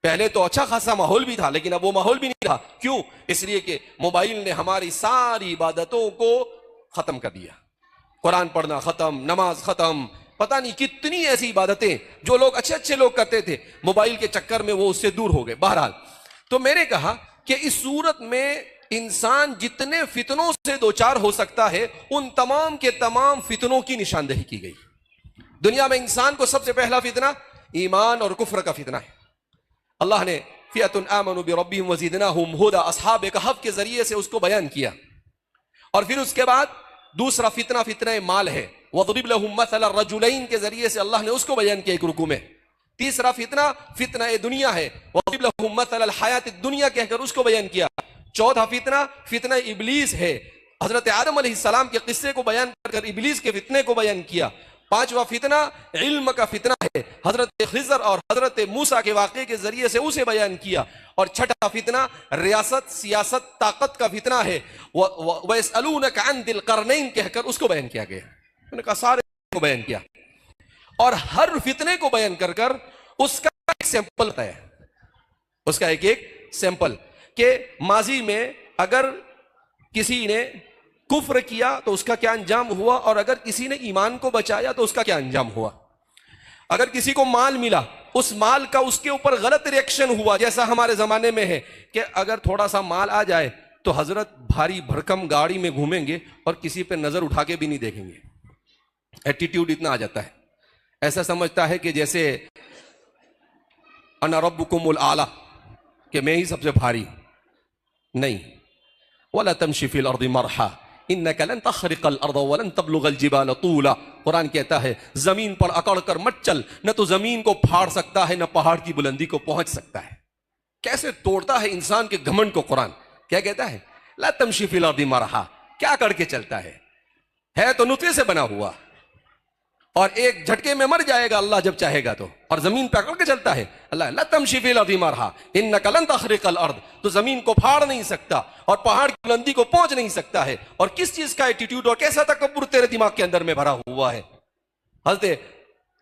पहले तो अच्छा खासा माहौल भी था, लेकिन अब वो माहौल भी नहीं था। क्यों? इसलिए कि मोबाइल ने हमारी सारी इबादतों को खत्म कर दिया। कुरान पढ़ना खत्म, नमाज खत्म, पता नहीं कितनी ऐसी इबादतें जो लोग अच्छे अच्छे लोग करते थे, मोबाइल के चक्कर में वो उससे दूर हो गए। बहरहाल, तो मैंने कहा कि इस सूरत में इंसान जितने फितनों से दो चार हो सकता है, उन तमाम के तमाम फितनों की निशानदेही की गई। दुनिया में इंसान को सबसे पहला फितना ईमान और कुफ्र का फितना है। अल्लाह ने फियतुन आमनु बिरब्बिहिम वज़िदनाहुम हुदा अस्हाब कहफ के जरिए से उसको बयान किया। और फिर उसके बाद दूसरा फितना फितना माल है, वज़रिब लहुम मसला रजुलैन के जरिए से अल्लाह ने उसको बयान किया एक रुकू में। तीसरा फितना फितना दुनिया है, वज़रिब लहुम मसला हयात दुनिया कहकर उसको बयान किया। चौथा फितना फितना इब्लीस है, हजरत आदम अलैहिस्सलाम के किस्से को बयान कर इब्लीस के फितने को बयान किया। पांचवा फितना इल्म का फितना है, हजरत खिज़र और हजरत मूसा के वाक़े के जरिए से उसे बयान किया। और छठा फितना रियासत सियासत ताकत का फितना है, वयसअलूनका अन दिल करनैन कहकर उसको बयान किया गया। उन्होंने कहा सारे को बयान किया, और हर फितने को बयान कर कर उसका एक सैंपल बताया, उसका एक एक सैंपल के माजी में अगर किसी ने कुफ्र किया तो उसका क्या अंजाम हुआ, और अगर किसी ने ईमान को बचाया तो उसका क्या अंजाम हुआ। अगर किसी को माल मिला, उस माल का उसके ऊपर गलत रिएक्शन हुआ, जैसा हमारे जमाने में है कि अगर थोड़ा सा माल आ जाए तो हजरत भारी भरकम गाड़ी में घूमेंगे और किसी पे नजर उठा के भी नहीं देखेंगे। एटीट्यूड इतना आ जाता है, ऐसा समझता है कि जैसे अना रब्बुकुमुल आला, कि मैं ही सबसे भारी। नहीं, वला तमशी फिल अर्दि मरहा, इन्नका लन तखरिकल अर्द वलन तबलुगल जिबाल तूला। कुरान कहता है जमीन पर अकड़ कर मत चल, न तो जमीन को फाड़ सकता है न पहाड़ की बुलंदी को पहुंच सकता है। कैसे तोड़ता है इंसान के घमंड को कुरान। क्या कहता है, ला तमशी फिल अर्दि मरहा, क्या करके चलता है तो नुतफे से बना हुआ और एक झटके में मर जाएगा अल्लाह जब चाहेगा तो। और जमीन पर अकड़ के चलता है अल्लाह, ला तमशी फिल अर्दि मरहा इन्नका लन तखरिकल अर्द, तो जमीन को फाड़ नहीं सकता और पहाड़ की बुलंदी को पहुंच नहीं सकता है। और किस चीज का एटीट्यूड और कैसा तकब्बुर तेरे दिमाग के अंदर में भरा हुआ है। हज़रत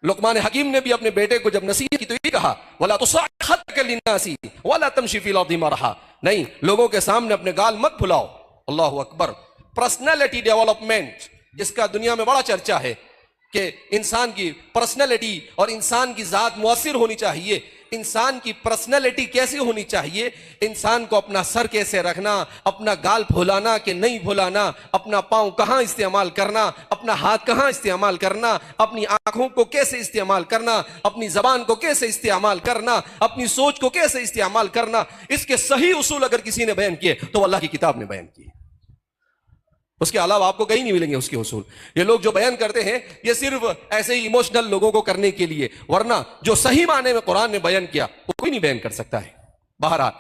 लुकमान हकीम ने भी अपने बेटे को जब नसीहत की तो ये कहा, वला तुसअ्खिर लिन्नासी वला तमशी फिल अर्दि मरहा, नहीं लोगों के सामने अपने गाल मत फुलाओ। अल्लाहु अकबर। पर्सनैलिटी डेवलपमेंट, जिसका दुनिया में बड़ा चर्चा है कि इंसान की पर्सनैलिटी और इंसान की जात मुअस्सिर होनी चाहिए। इंसान की पर्सनैलिटी कैसी होनी चाहिए, इंसान को अपना सर कैसे रखना, अपना गाल फुलाना कि नहीं फुलाना, अपना पांव कहां इस्तेमाल करना, अपना हाथ कहां इस्तेमाल करना, अपनी आंखों को कैसे इस्तेमाल करना, अपनी जबान को कैसे इस्तेमाल करना, अपनी सोच को कैसे इस्तेमाल करना, इसके सही उसूल अगर किसी ने बयान किए तो अल्लाह की किताब ने बयान किए। उसके अलावा आपको कहीं नहीं मिलेंगे उसके उसूल। ये लोग जो बयान करते हैं ये सिर्फ ऐसे ही इमोशनल लोगों को करने के लिए, वरना जो सही माने में कुरान ने बयान किया वो कोई नहीं बयान कर सकता है। बहरहाल,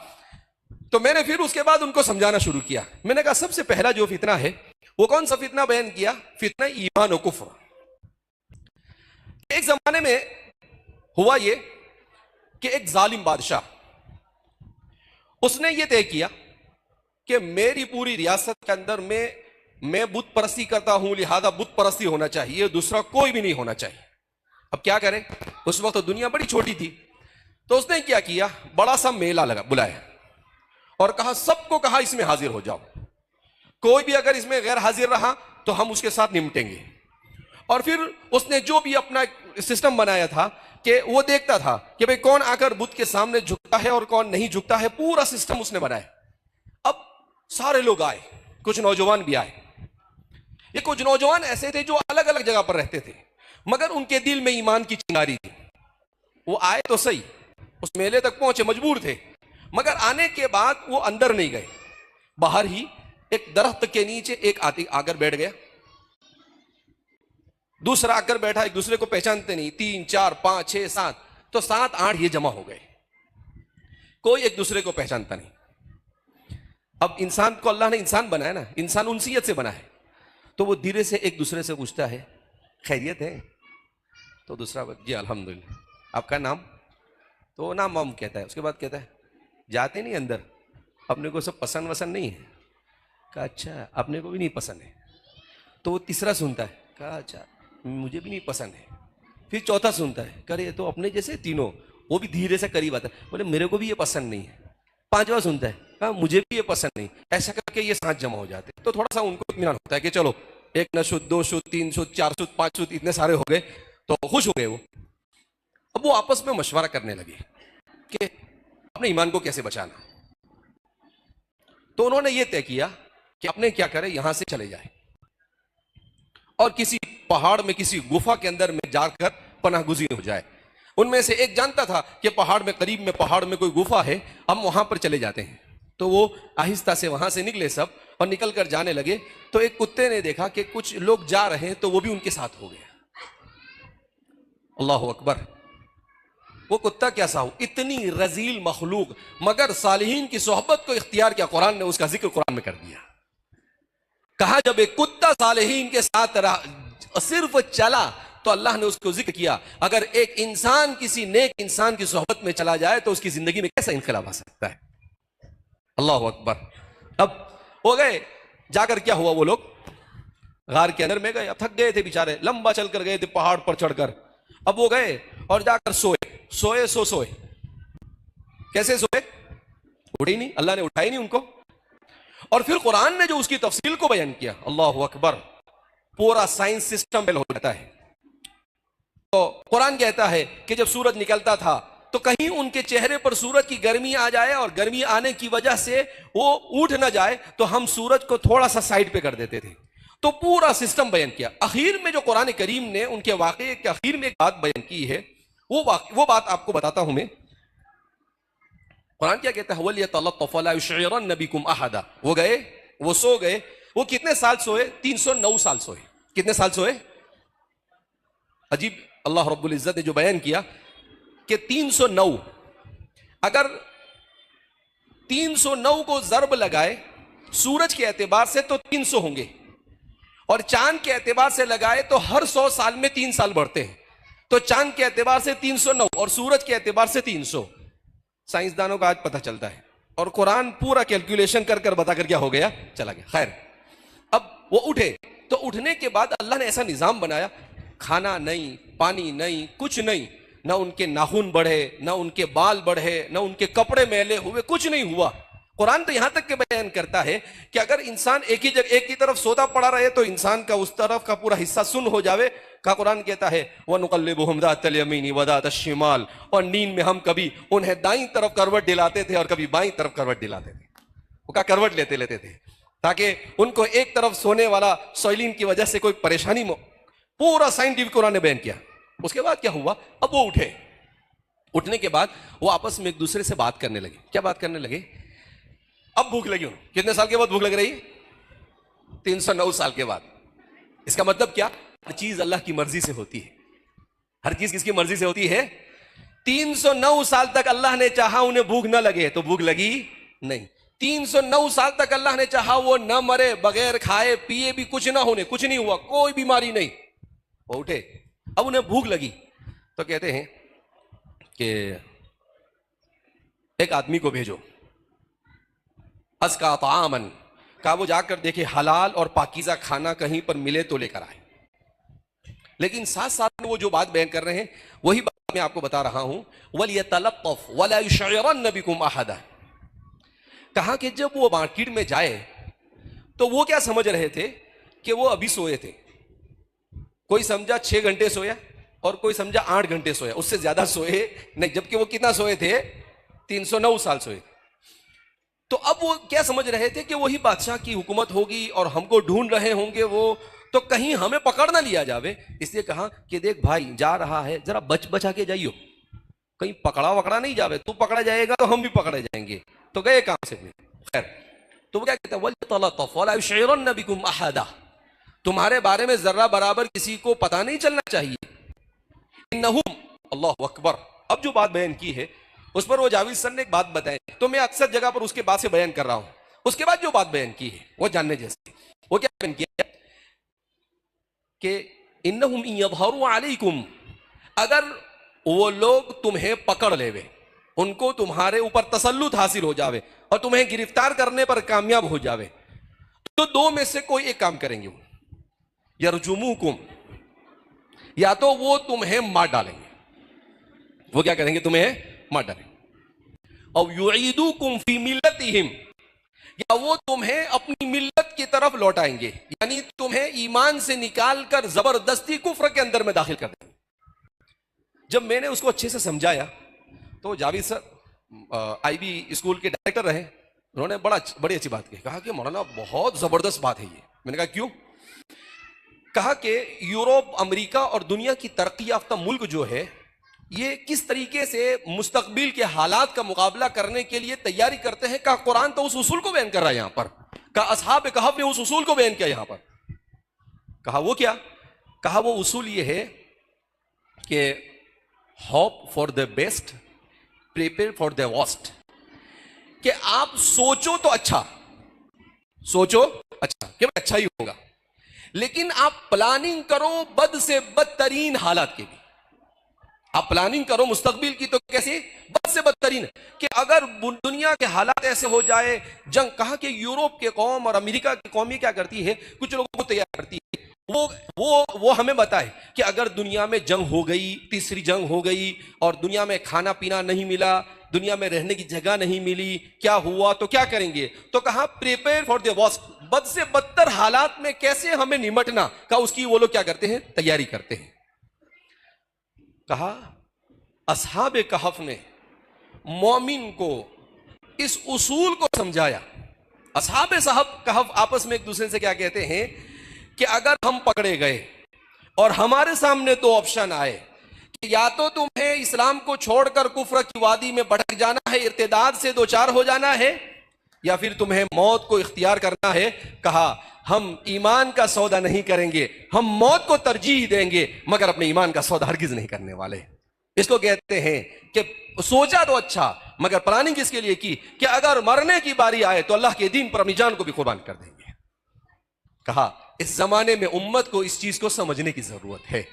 तो मैंने फिर उसके बाद उनको समझाना शुरू किया। मैंने कहा सबसे पहला जो फितना है वो कौन सा फितना बयान किया, फितना ईमान और कुफ्र। एक जमाने में हुआ ये कि एक जालिम बादशाह, उसने ये तय किया कि मेरी पूरी रियासत के अंदर में मैं बुत परस्ती करता हूं, लिहाजा बुत परस्ती होना चाहिए, दूसरा कोई भी नहीं होना चाहिए। अब क्या करें, उस वक्त तो दुनिया बड़ी छोटी थी। तो उसने क्या किया, बड़ा सा मेला लगा बुलाया और कहा, सबको कहा इसमें हाजिर हो जाओ, कोई भी अगर इसमें गैर हाजिर रहा तो हम उसके साथ निपटेंगे। और फिर उसने जो भी अपना सिस्टम बनाया था कि वो देखता था कि भाई कौन आकर बुत के सामने झुकता है और कौन नहीं झुकता है, पूरा सिस्टम उसने बनाया। अब सारे लोग आए, कुछ नौजवान भी आए। ये कुछ नौजवान ऐसे थे जो अलग अलग जगह पर रहते थे, मगर उनके दिल में ईमान की चिंगारी थी। वो आए तो सही, उस मेले तक पहुंचे, मजबूर थे, मगर आने के बाद वो अंदर नहीं गए। बाहर ही एक दरख्त के नीचे एक आकर बैठ गया, दूसरा आकर बैठा, एक दूसरे को पहचानते नहीं, 3 4 5 6 7, तो 7 8 ये जमा हो गए, कोई एक दूसरे को पहचानता नहीं। अब इंसान को अल्लाह ने इंसान बनाया ना, इंसान उनसीयत से बना है, तो वो धीरे से एक दूसरे से पूछता है, खैरियत है? तो दूसरा जी अल्हम्दुलिल्लाह। आपका नाम? तो नाम वाम कहता है। उसके बाद कहता है, जाते नहीं अंदर, अपने को सब पसंद वसंद नहीं है? कहा अच्छा, अपने को भी नहीं पसंद है। तो वो तीसरा सुनता है, कहा अच्छा मुझे भी नहीं पसंद है। फिर चौथा सुनता है, करे तो अपने जैसे तीनों, वो भी धीरे से करीब आता है, बोले मेरे को भी ये पसंद नहीं है। पांचवा सुनता है, कहा मुझे भी ये पसंद नहीं। ऐसा करके ये 7 जमा हो जाते, तो थोड़ा सा उनको इत्मीनान होता है कि चलो 1 नशुद 2 शुद 3 शुद 4 शुद 5 शुद इतने सारे हो गए, तो खुश हो गए वो। अब वो आपस में मशवरा करने लगे कि अपने ईमान को कैसे बचाना। तो उन्होंने ये तय किया कि अपने क्या करें, यहां से चले जाए और किसी पहाड़ में, किसी गुफा के अंदर में जाकर पनाहगुज़ीर हो जाए। उनमें से एक जानता था कि पहाड़ में, करीब में पहाड़ में कोई गुफा है, हम वहां पर चले जाते हैं। तो वो आहिस्ता से वहां से निकले सब, और निकल कर जाने लगे। तो एक कुत्ते ने देखा कि कुछ लोग जा रहे हैं, तो वो भी उनके साथ हो गया। अल्लाहु अकबर। वो कुत्ता कैसा हो, इतनी रजील मखलूक, मगर सालिहीन की सोहबत को इख्तियार किया। कुरान ने उसका जिक्र कुरान में कर दिया। कहा जब एक कुत्ता सालिहीन के साथ सिर्फ चला तो अल्लाह ने उसको जिक्र किया। अगर एक इंसान किसी नेक इंसान की सोहबत में चला जाए तो उसकी जिंदगी में कैसा इनकलाब आ सकता है। अल्लाह अकबर। अब हो गए, जाकर क्या हुआ, वो लोग गार के अंदर में गए। अब थक गए थे बेचारे, लंबा चलकर गए थे पहाड़ पर चढ़कर। अब वो गए और जाकर सोए। कैसे सोए? उठे ही नहीं, अल्लाह ने उठाई नहीं उनको। और फिर कुरान ने जो उसकी तफसील को बयान किया, अल्लाह अकबर, पूरा साइंस सिस्टम फेल हो जाता है। तो कुरान कहता है कि जब सूरज निकलता था तो कहीं उनके चेहरे पर सूरज की गर्मी आ जाए, और गर्मी आने की वजह से वो उठ ना जाए, तो हम सूरज को थोड़ा सा साइड पे कर देते थे। तो पूरा सिस्टम बयान किया। आखिर में जो कुरान करीम ने उनके वाक़े के आखिर में एक बात बयान की है, वो बात आपको बताता हूं मैं। कुरान क्या कहता है, वो गए, वो सो गए, वो कितने साल सोए? 309 साल सोए। कितने साल सोए? अजीब, अल्लाह रब्बुल इज्जत ने जो बयान किया कि 309, अगर 309 को ज़र्ब लगाए सूरज के एतबार से तो 300 होंगे, और चांद के एतबार से लगाए तो हर 100 साल में 3 साल बढ़ते हैं। तो चांद के एतबार से 309 और सूरज के एतबार से 300। साइंसदानों का आज पता चलता है, और कुरान पूरा कैलकुलेशन कर कर बताकर क्या हो गया, चला गया। खैर, अब वो उठे, तो उठने के बाद अल्लाह ने ऐसा निजाम बनाया, खाना नहीं, पानी नहीं, कुछ नहीं, ना उनके नाखून बढ़े, ना उनके बाल बढ़े, ना उनके कपड़े मैले हुए, कुछ नहीं हुआ। कुरान तो यहां तक के बयान करता है कि अगर इंसान एक ही जगह एक ही तरफ सोता पड़ा रहे तो इंसान का उस तरफ का पूरा हिस्सा सुन्न हो जावे। का कुरान कहता है वह नुक़ल्लिबुहुम ज़ातल यमीनी व ज़ातल शिमाल, और नींद में हम कभी उन्हें दाईं तरफ करवट दिलाते थे और कभी बाईं तरफ करवट दिलाते थे। वो का करवट लेते लेते थे ताकि उनको एक तरफ सोने वाला सोइलिन की वजह से कोई परेशानी। पूरा साइंटिफिक कुरान ने बयान किया। उसके बाद क्या हुआ, अब वो उठे, उठने के बाद वो आपस में एक दूसरे से बात करने लगे। क्या बात करने लगे? अब भूख लगी उन्हें। कितने साल के बाद भूख लग रही? 309 साल के बाद। इसका मतलब क्या? हर चीज अल्लाह की मर्जी से होती है। हर चीज किसकी मर्जी से होती है? 309 साल तक अल्लाह ने चाहा उन्हें भूख न लगे तो भूख लगी नहीं। 309 साल तक अल्लाह ने चाहा वो न मरे, बगैर खाए पिए भी कुछ ना होने, कुछ नहीं हुआ, कोई बीमारी नहीं। वो उठे, अब उन्हें भूख लगी तो कहते हैं कि एक आदमी को भेजो, अस्का तामन, कहा वो जाकर देखे हलाल और पाकीज़ा खाना कहीं पर मिले तो लेकर आए। लेकिन साथ साथ में वो जो बात बयान कर रहे हैं वही बात मैं आपको बता रहा हूं। वलियतलत्तफ वला युशइरन बिकुम अहदा, कहा कि जब वो मार्केट में जाए तो वो क्या समझ रहे थे कि वो अभी सोए थे। कोई समझा 6 घंटे सोया और कोई समझा 8 घंटे सोया, उससे ज्यादा सोए नहीं, जबकि वो कितना सोए थे? 309 साल सोए। तो अब वो क्या समझ रहे थे कि वही बादशाह की हुकूमत होगी और हमको ढूंढ रहे होंगे वो, तो कहीं हमें पकड़ ना लिया जावे। इसलिए कहा कि देख भाई जा रहा है, जरा बच बचा के जाइयो, कहीं पकड़ा वकड़ा नहीं जावे, तू पकड़ा जाएगा तो हम भी पकड़े जाएंगे। तो गए काम से। खैर, तो वो क्या कहता है, वलियतलत्तफ वला युशइरन बिकुम अहदा, तुम्हारे बारे में जर्रा बराबर किसी को पता नहीं चलना चाहिए। इन्नहुम, अल्लाहु अकबर। अब जो बात बयान की है उस पर वो जावेद सर ने एक बात बताई, तो मैं अक्सर जगह पर उसके बाद से बयान कर रहा हूं। उसके बाद जो बात बयान की है वो जानने जैसे। वो क्या बयान किया कि इन्नहुम यज़हरू अलैकुम, अगर वो लोग तुम्हें पकड़ लेवे, उनको तुम्हारे ऊपर तसल्लुत हासिल हो जावे और तुम्हें गिरफ्तार करने पर कामयाब हो जावे, तो दो में से कोई एक काम करेंगे, यरजुमुकुम, या तो वो तुम्हें मार डालेंगे। वो क्या करेंगे? तुम्हें मार डालेंगे। और युईदुकुम फी मिल्लतिहिम, या वो तुम्हें अपनी मिल्लत की तरफ लौटाएंगे, यानी तुम्हें ईमान से निकालकर जबरदस्ती कुफ्र के अंदर में दाखिल कर देंगे। जब मैंने उसको अच्छे से समझाया तो जावेद सर आईबी स्कूल के डायरेक्टर रहे, उन्होंने बड़ी अच्छी बात कही। कहा कि मौलाना बहुत जबरदस्त बात है ये। मैंने कहा क्यों? कहा कि यूरोप, अमेरिका और दुनिया की तरक्की याफ्ता मुल्क जो है, ये किस तरीके से मुस्तकबिल के हालात का मुकाबला करने के लिए तैयारी करते हैं। का कुरान तो उस उसूल को बयान कर रहा है यहां पर, का असहाब कहफ ने उस उसूल को बयान किया यहां पर। कहा वो क्या? कहा वो उसूल ये है कि hope for the best, prepare for the worst. कि आप सोचो तो अच्छा, सोचो अच्छा कि अच्छा ही होगा, लेकिन आप प्लानिंग करो बद से बदतरीन हालात के भी। आप प्लानिंग करो मुस्तकबिल की तो कैसे? बद से बदतरीन, कि अगर दुनिया के हालात ऐसे हो जाए, जंग। कहा कि यूरोप के कौम और अमेरिका की कौम क्या करती है, कुछ लोगों को तैयार करती है, वो हमें बताए कि अगर दुनिया में जंग हो गई, तीसरी जंग हो गई और दुनिया में खाना पीना नहीं मिला, दुनिया में रहने की जगह नहीं मिली, क्या हुआ तो क्या करेंगे? तो कहा प्रिपेयर फॉर द वर्स्ट, बद से बदतर हालात में कैसे हमें निमटना का उसकी वो लोग क्या करते हैं? तैयारी करते हैं। कहा असहाब कहफ ने मोमिन को इस उसूल को समझाया। असहाब कहफ आपस में एक दूसरे से क्या कहते हैं कि अगर हम पकड़े गए और हमारे सामने दो ऑप्शन आए कि या तो तुम्हें इस्लाम को छोड़कर कुफ्र की वादी में भटक जाना है, इर्तिदाद से दो चार हो जाना है, या फिर तुम्हें मौत को इख्तियार करना है? कहा हम ईमान का सौदा नहीं करेंगे, हम मौत को तरजीह देंगे, मगर अपने ईमान का सौदा हरगिज नहीं करने वाले। इसको कहते हैं कि सोचा तो अच्छा, मगर प्लानिंग किसके लिए की कि अगर मरने की बारी आए तो अल्लाह के दीन पर अपनी जान को भी कुर्बान कर देंगे। कहा इस जमाने में उम्मत को इस चीज को समझने की जरूरत है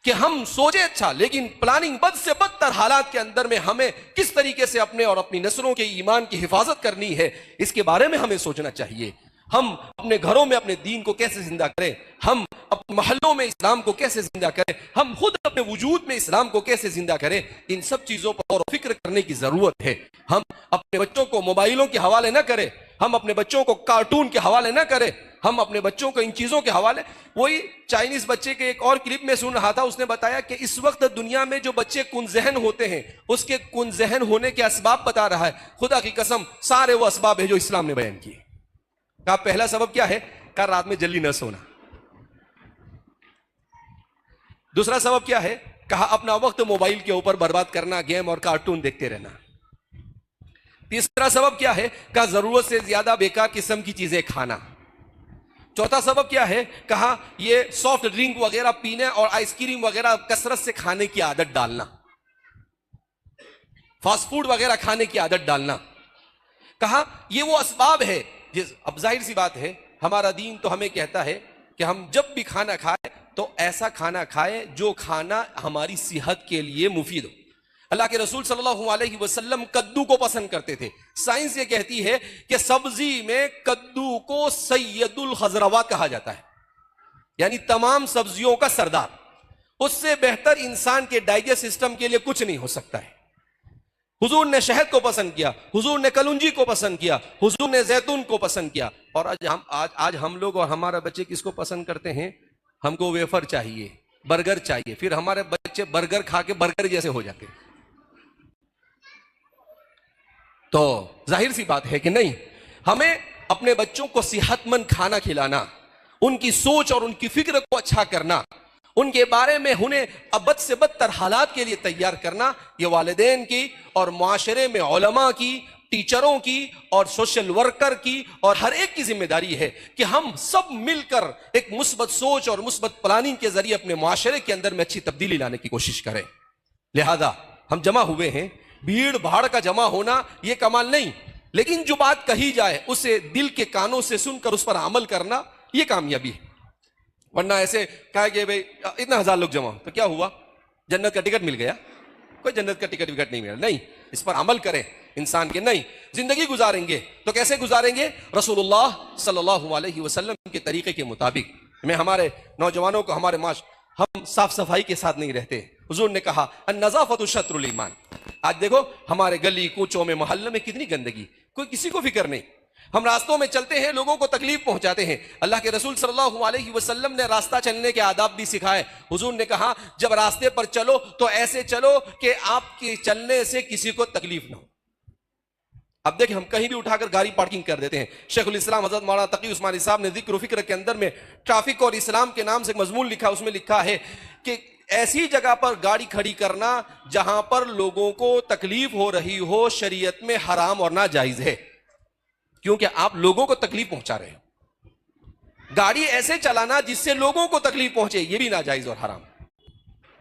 कि हम सोचे अच्छा, लेकिन प्लानिंग बद से बदतर हालात के अंदर में हमें किस तरीके से अपने और अपनी नस्लों के ईमान की हिफाजत करनी है, इसके बारे में हमें सोचना चाहिए। हम अपने घरों में अपने दीन को कैसे जिंदा करें, हम अपने मोहल्लों में इस्लाम को कैसे जिंदा करें, हम खुद अपने वजूद में इस्लाम को कैसे जिंदा करें, इन सब चीजों पर और फिक्र करने की जरूरत है। हम अपने बच्चों को मोबाइलों के हवाले ना करें, हम अपने बच्चों को कार्टून के हवाले ना करें, हम अपने बच्चों को इन चीजों के हवाले। वही चाइनीज बच्चे के एक और क्लिप में सुन रहा था, उसने बताया कि इस वक्त दुनिया में जो बच्चे कुनजहन होते हैं, उसके कुनजहन होने के असबाब बता रहा है। खुदा की कसम सारे वो असबाब है जो इस्लाम ने बयान किए। कहा पहला सबब क्या है? कहा रात में जल्दी न सोना। दूसरा सबब क्या है? कहा अपना वक्त मोबाइल के ऊपर बर्बाद करना, गेम और कार्टून देखते रहना। तीसरा सबब क्या है? कहा जरूरत से ज्यादा बेकार किस्म की चीजें खाना। चौथा सबब क्या है? कहा ये सॉफ्ट ड्रिंक वगैरह पीने और आइसक्रीम वगैरह कसरत से खाने की आदत डालना, फास्ट फूड वगैरह खाने की आदत डालना। कहा ये वो असबाब है। अब जाहिर सी बात है, हमारा दीन तो हमें कहता है कि हम जब भी खाना खाए तो ऐसा खाना खाए जो खाना हमारी सेहत के लिए मुफीद हो। अल्लाह के रसूल सल्लल्लाहु अलैहि वसल्लम कद्दू को पसंद करते थे। साइंस ये कहती है कि सब्जी में कद्दू को सैयदुल खजरवा कहा जाता है, यानी तमाम सब्जियों का सरदार। उससे बेहतर इंसान के डाइजेस्ट सिस्टम के लिए कुछ नहीं हो सकता है। हुजूर ने शहद को पसंद किया, हुजूर ने कलुंजी को पसंद किया, हुजूर ने जैतून को पसंद किया। और आज हम लोग और हमारा बच्चे किसको पसंद करते हैं? हमको वेफर चाहिए, बर्गर चाहिए, फिर हमारे बच्चे बर्गर खा के बर्गर जैसे हो जाते हैं। तो जाहिर सी बात है कि नहीं, हमें अपने बच्चों को सेहतमंद खाना खिलाना, उनकी सोच और उनकी फिक्र को अच्छा करना, उनके बारे में उन्हें अबद से बदतर हालात के लिए तैयार करना, ये वालिदैन की और मुआशरे में उलमा की, टीचरों की और सोशल वर्कर की और हर एक की जिम्मेदारी है कि हम सब मिलकर एक मुस्बत सोच और मुस्बत प्लानिंग के जरिए अपने मुआशरे के अंदर में अच्छी तब्दीली लाने की कोशिश करें। लिहाजा हम जमा हुए हैं, भीड़ भाड़ का जमा होना यह कमाल नहीं, लेकिन जो बात कही जाए उसे दिल के कानों से सुनकर उस पर अमल करना यह कामयाबी है। वरना ऐसे कहा कि भाई इतना 1000 लोग जमा, तो क्या हुआ? जन्नत का टिकट मिल गया? कोई जन्नत का टिकट विकट नहीं मिला। नहीं, इस पर अमल करें इंसान के। नहीं, जिंदगी गुजारेंगे तो कैसे गुजारेंगे? रसूलुल्लाह सल्लल्लाहु अलैहि वसल्लम के तरीके के मुताबिक। मैं हमारे नौजवानों को, हमारे माश, हम साफ सफाई के साथ नहीं रहते। हुजूर ने कहा अन्नज़ाफ़तु शत्रुल ईमान। आज देखो हमारे गली कूचों में, मोहल्ले में कितनी गंदगी, कोई किसी को फिक्र नहीं। हम रास्तों में चलते हैं, लोगों को तकलीफ पहुंचाते हैं। अल्लाह के रसूल सल्लल्लाहु अलैहि वसल्लम ने रास्ता चलने के आदाब भी सिखाए। हुजूर ने कहा जब रास्ते पर चलो तो ऐसे चलो कि आपके चलने से किसी को तकलीफ ना हो। अब देखिए हम कहीं भी उठाकर गाड़ी पार्किंग कर देते हैं। शेखुल इस्लाम हज़रत मौलाना तकी उस्मानी साहब ने जिक्र फिक्र के अंदर में ट्रैफिक और इस्लाम के नाम से एक मजमून लिखा, उसमें लिखा है कि ऐसी जगह पर गाड़ी खड़ी करना जहां पर लोगों को तकलीफ हो रही हो, शरीयत में हराम और नाजायज है, क्योंकि आप लोगों को तकलीफ पहुंचा रहे हो। गाड़ी ऐसे चलाना जिससे लोगों को तकलीफ पहुंचे, यह भी नाजायज और हराम।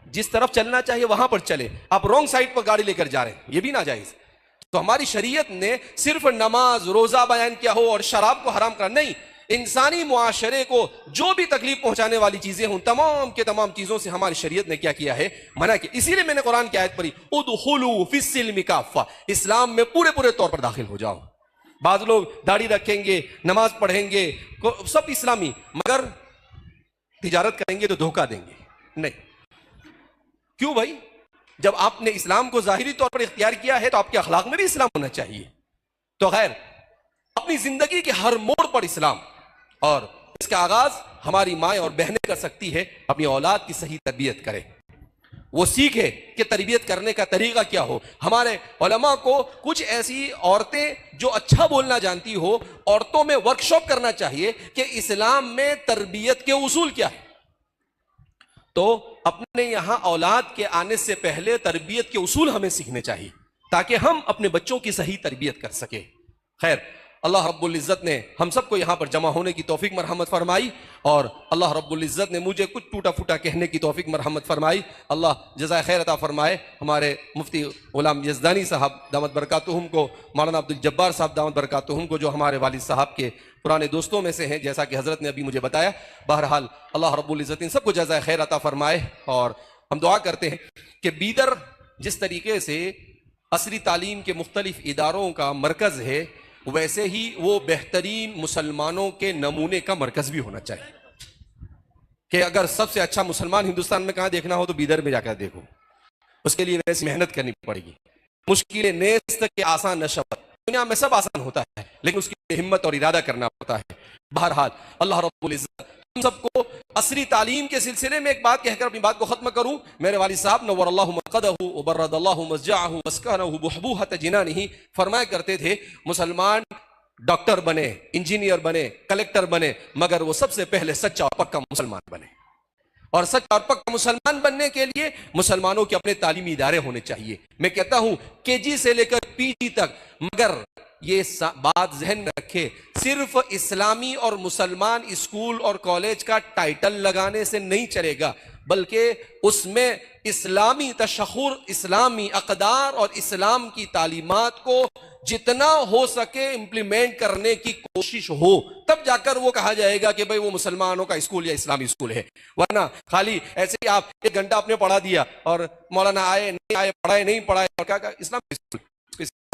जिस तरफ चलना चाहिए वहां पर चले, आप रॉन्ग साइड पर गाड़ी लेकर जा रहे हैं, यह भी नाजायज। तो हमारी शरीयत ने सिर्फ नमाज रोजा बयान किया हो और शराब को हराम करना नहीं, इंसानी मुआशरे को जो भी तकलीफ पहुंचाने वाली चीजें हों, तमाम के तमाम चीजों से हमारी शरीयत ने क्या किया है? मना किया। इसीलिए मैंने कुरान की आयत पढ़ी, उदखुलू फिस्सिल्मि काफ़ा, इस्लाम में पूरे पूरे तौर पर दाखिल हो जाओ। बाज लोग दाढ़ी रखेंगे, नमाज पढ़ेंगे, सब इस्लामी, मगर तिजारत करेंगे तो धोखा देंगे। नहीं, क्यों भाई? जब आपने इस्लाम को जाहिरी तौर पर इख्तियार किया है तो आपके अखलाक में भी इस्लाम होना चाहिए। तो खैर, अपनी जिंदगी के हर मोड़ पर इस्लाम, और इसका आगाज हमारी माएँ और बहनें कर सकती है। अपनी औलाद की सही तरबियत करें, वो सीखे कि तरबियत करने का तरीका क्या हो। हमारे उलमा को कुछ ऐसी औरतें जो अच्छा बोलना जानती हो, औरतों में वर्कशॉप करना चाहिए कि इस्लाम में तरबियत के उसूल क्या है। तो अपने यहां औलाद के आने से पहले तरबियत के उसूल हमें सीखने चाहिए, ताकि हम अपने बच्चों की सही तरबियत कर सके। खैर, अल्लाह रब्बुल इज़्ज़त ने हम सबको यहाँ पर जमा होने की तौफीक मरहमत फरमाई और अल्लाह रब्बुल इज़्ज़त ने मुझे कुछ टूटा फूटा कहने की तौफीक मरहमत फरमाई। अल्लाह जज़ाए खैर अता फरमाए। हमारे मुफ्ती गुलाम यज़दानी साहब दामत बरकातुहुम को, मौलाना अब्दुल जब्बार साहब दामत बरकातुहुम को, जो हमारे वालिद साहब के पुराने दोस्तों में से हैं, जैसा कि हज़रत ने अभी मुझे बताया। बहरहाल अल्लाह रब्बुल इज़्ज़त इन सबको जज़ाए खैर अता फरमाए और हम दुआ करते हैं कि बीदर जिस तरीके से असरी तालीम के मुख्तलिफ इदारों का मरकज़ है, वैसे ही वो बेहतरीन मुसलमानों के नमूने का मरकज भी होना चाहिए कि अगर सबसे अच्छा मुसलमान हिंदुस्तान में कहां देखना हो तो बीदर में जाकर देखो। उसके लिए वैसे मेहनत करनी पड़ेगी। मुश्किलें नेस्त के आसान नशबत, दुनिया में सब आसान होता है लेकिन उसके लिए हिम्मत और इरादा करना पड़ता है। बहरहाल अल्लाह रब्बुल इज़्ज़त हम सबको असरी तालीम के सिलसिले में एक बात कहकर अपनी बात को खत्म करूं। मेरे वालिद साहब नव्वरल्लाहु मक़दहु व बर्रदल्लाहु मस्जअहु वस्कनहु बुहबूहत जिनानिही फरमाया करते थे, मुसलमान डॉक्टर बने, इंजीनियर बने, कलेक्टर बने, मगर वो सबसे पहले सच्चा और पक्का मुसलमान बने। और सच्चा और पक्का मुसलमान बनने के लिए मुसलमानों के अपने तालीमी इदारे होने चाहिए। मैं कहता हूं केजी से लेकर पीजी तक, मगर ये बात जहन में रखे, सिर्फ इस्लामी और मुसलमान स्कूल और कॉलेज का टाइटल लगाने से नहीं चलेगा, बल्कि उसमें इस्लामी तशख़्ख़ुर, इस्लामी अक़दार और इस्लाम की तालीमात को जितना हो सके इम्प्लीमेंट करने की कोशिश हो, तब जाकर वो कहा जाएगा कि भाई वो मुसलमानों का स्कूल या इस्लामी स्कूल है। वरना खाली ऐसे ही आप 1 घंटा आपने पढ़ा दिया और मौलाना आए नहीं आए, पढ़ाए नहीं पढ़ाए, और क्या इस्लामी स्कूल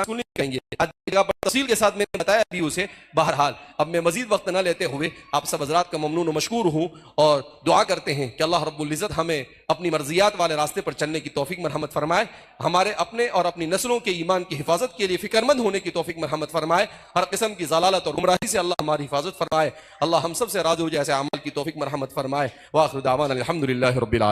स्कूल नहीं कहेंगे। आज जगह पर तफसील के साथ मैंने बताया भी उसे। बहरहाल अब मैं मजीद वक्त न लेते हुए आप सब हज़रात का ममनून और मशकूर हूँ और दुआ करते हैं कि अल्लाह रब्बुल इज़्ज़त हमें अपनी मर्जियात वाले रास्ते पर चलने की तौफीक मरहमत फरमाए, हमारे अपने और अपनी नस्लों के ईमान की हिफाजत के लिए फिक्रमंद होने की तौफीक मरहमत फरमाए, हर किस्म की ज़लालत और गुमराही से अल्लाह हमारी हिफाजत फरमाए, अल्लाह हम सब से राज़ी हो जाए, ऐसे अमल की तौफीक मरहमत फरमाए। व आखिर दावाना अल्हम्दुलिल्लाहि रब्बिल आलमीन।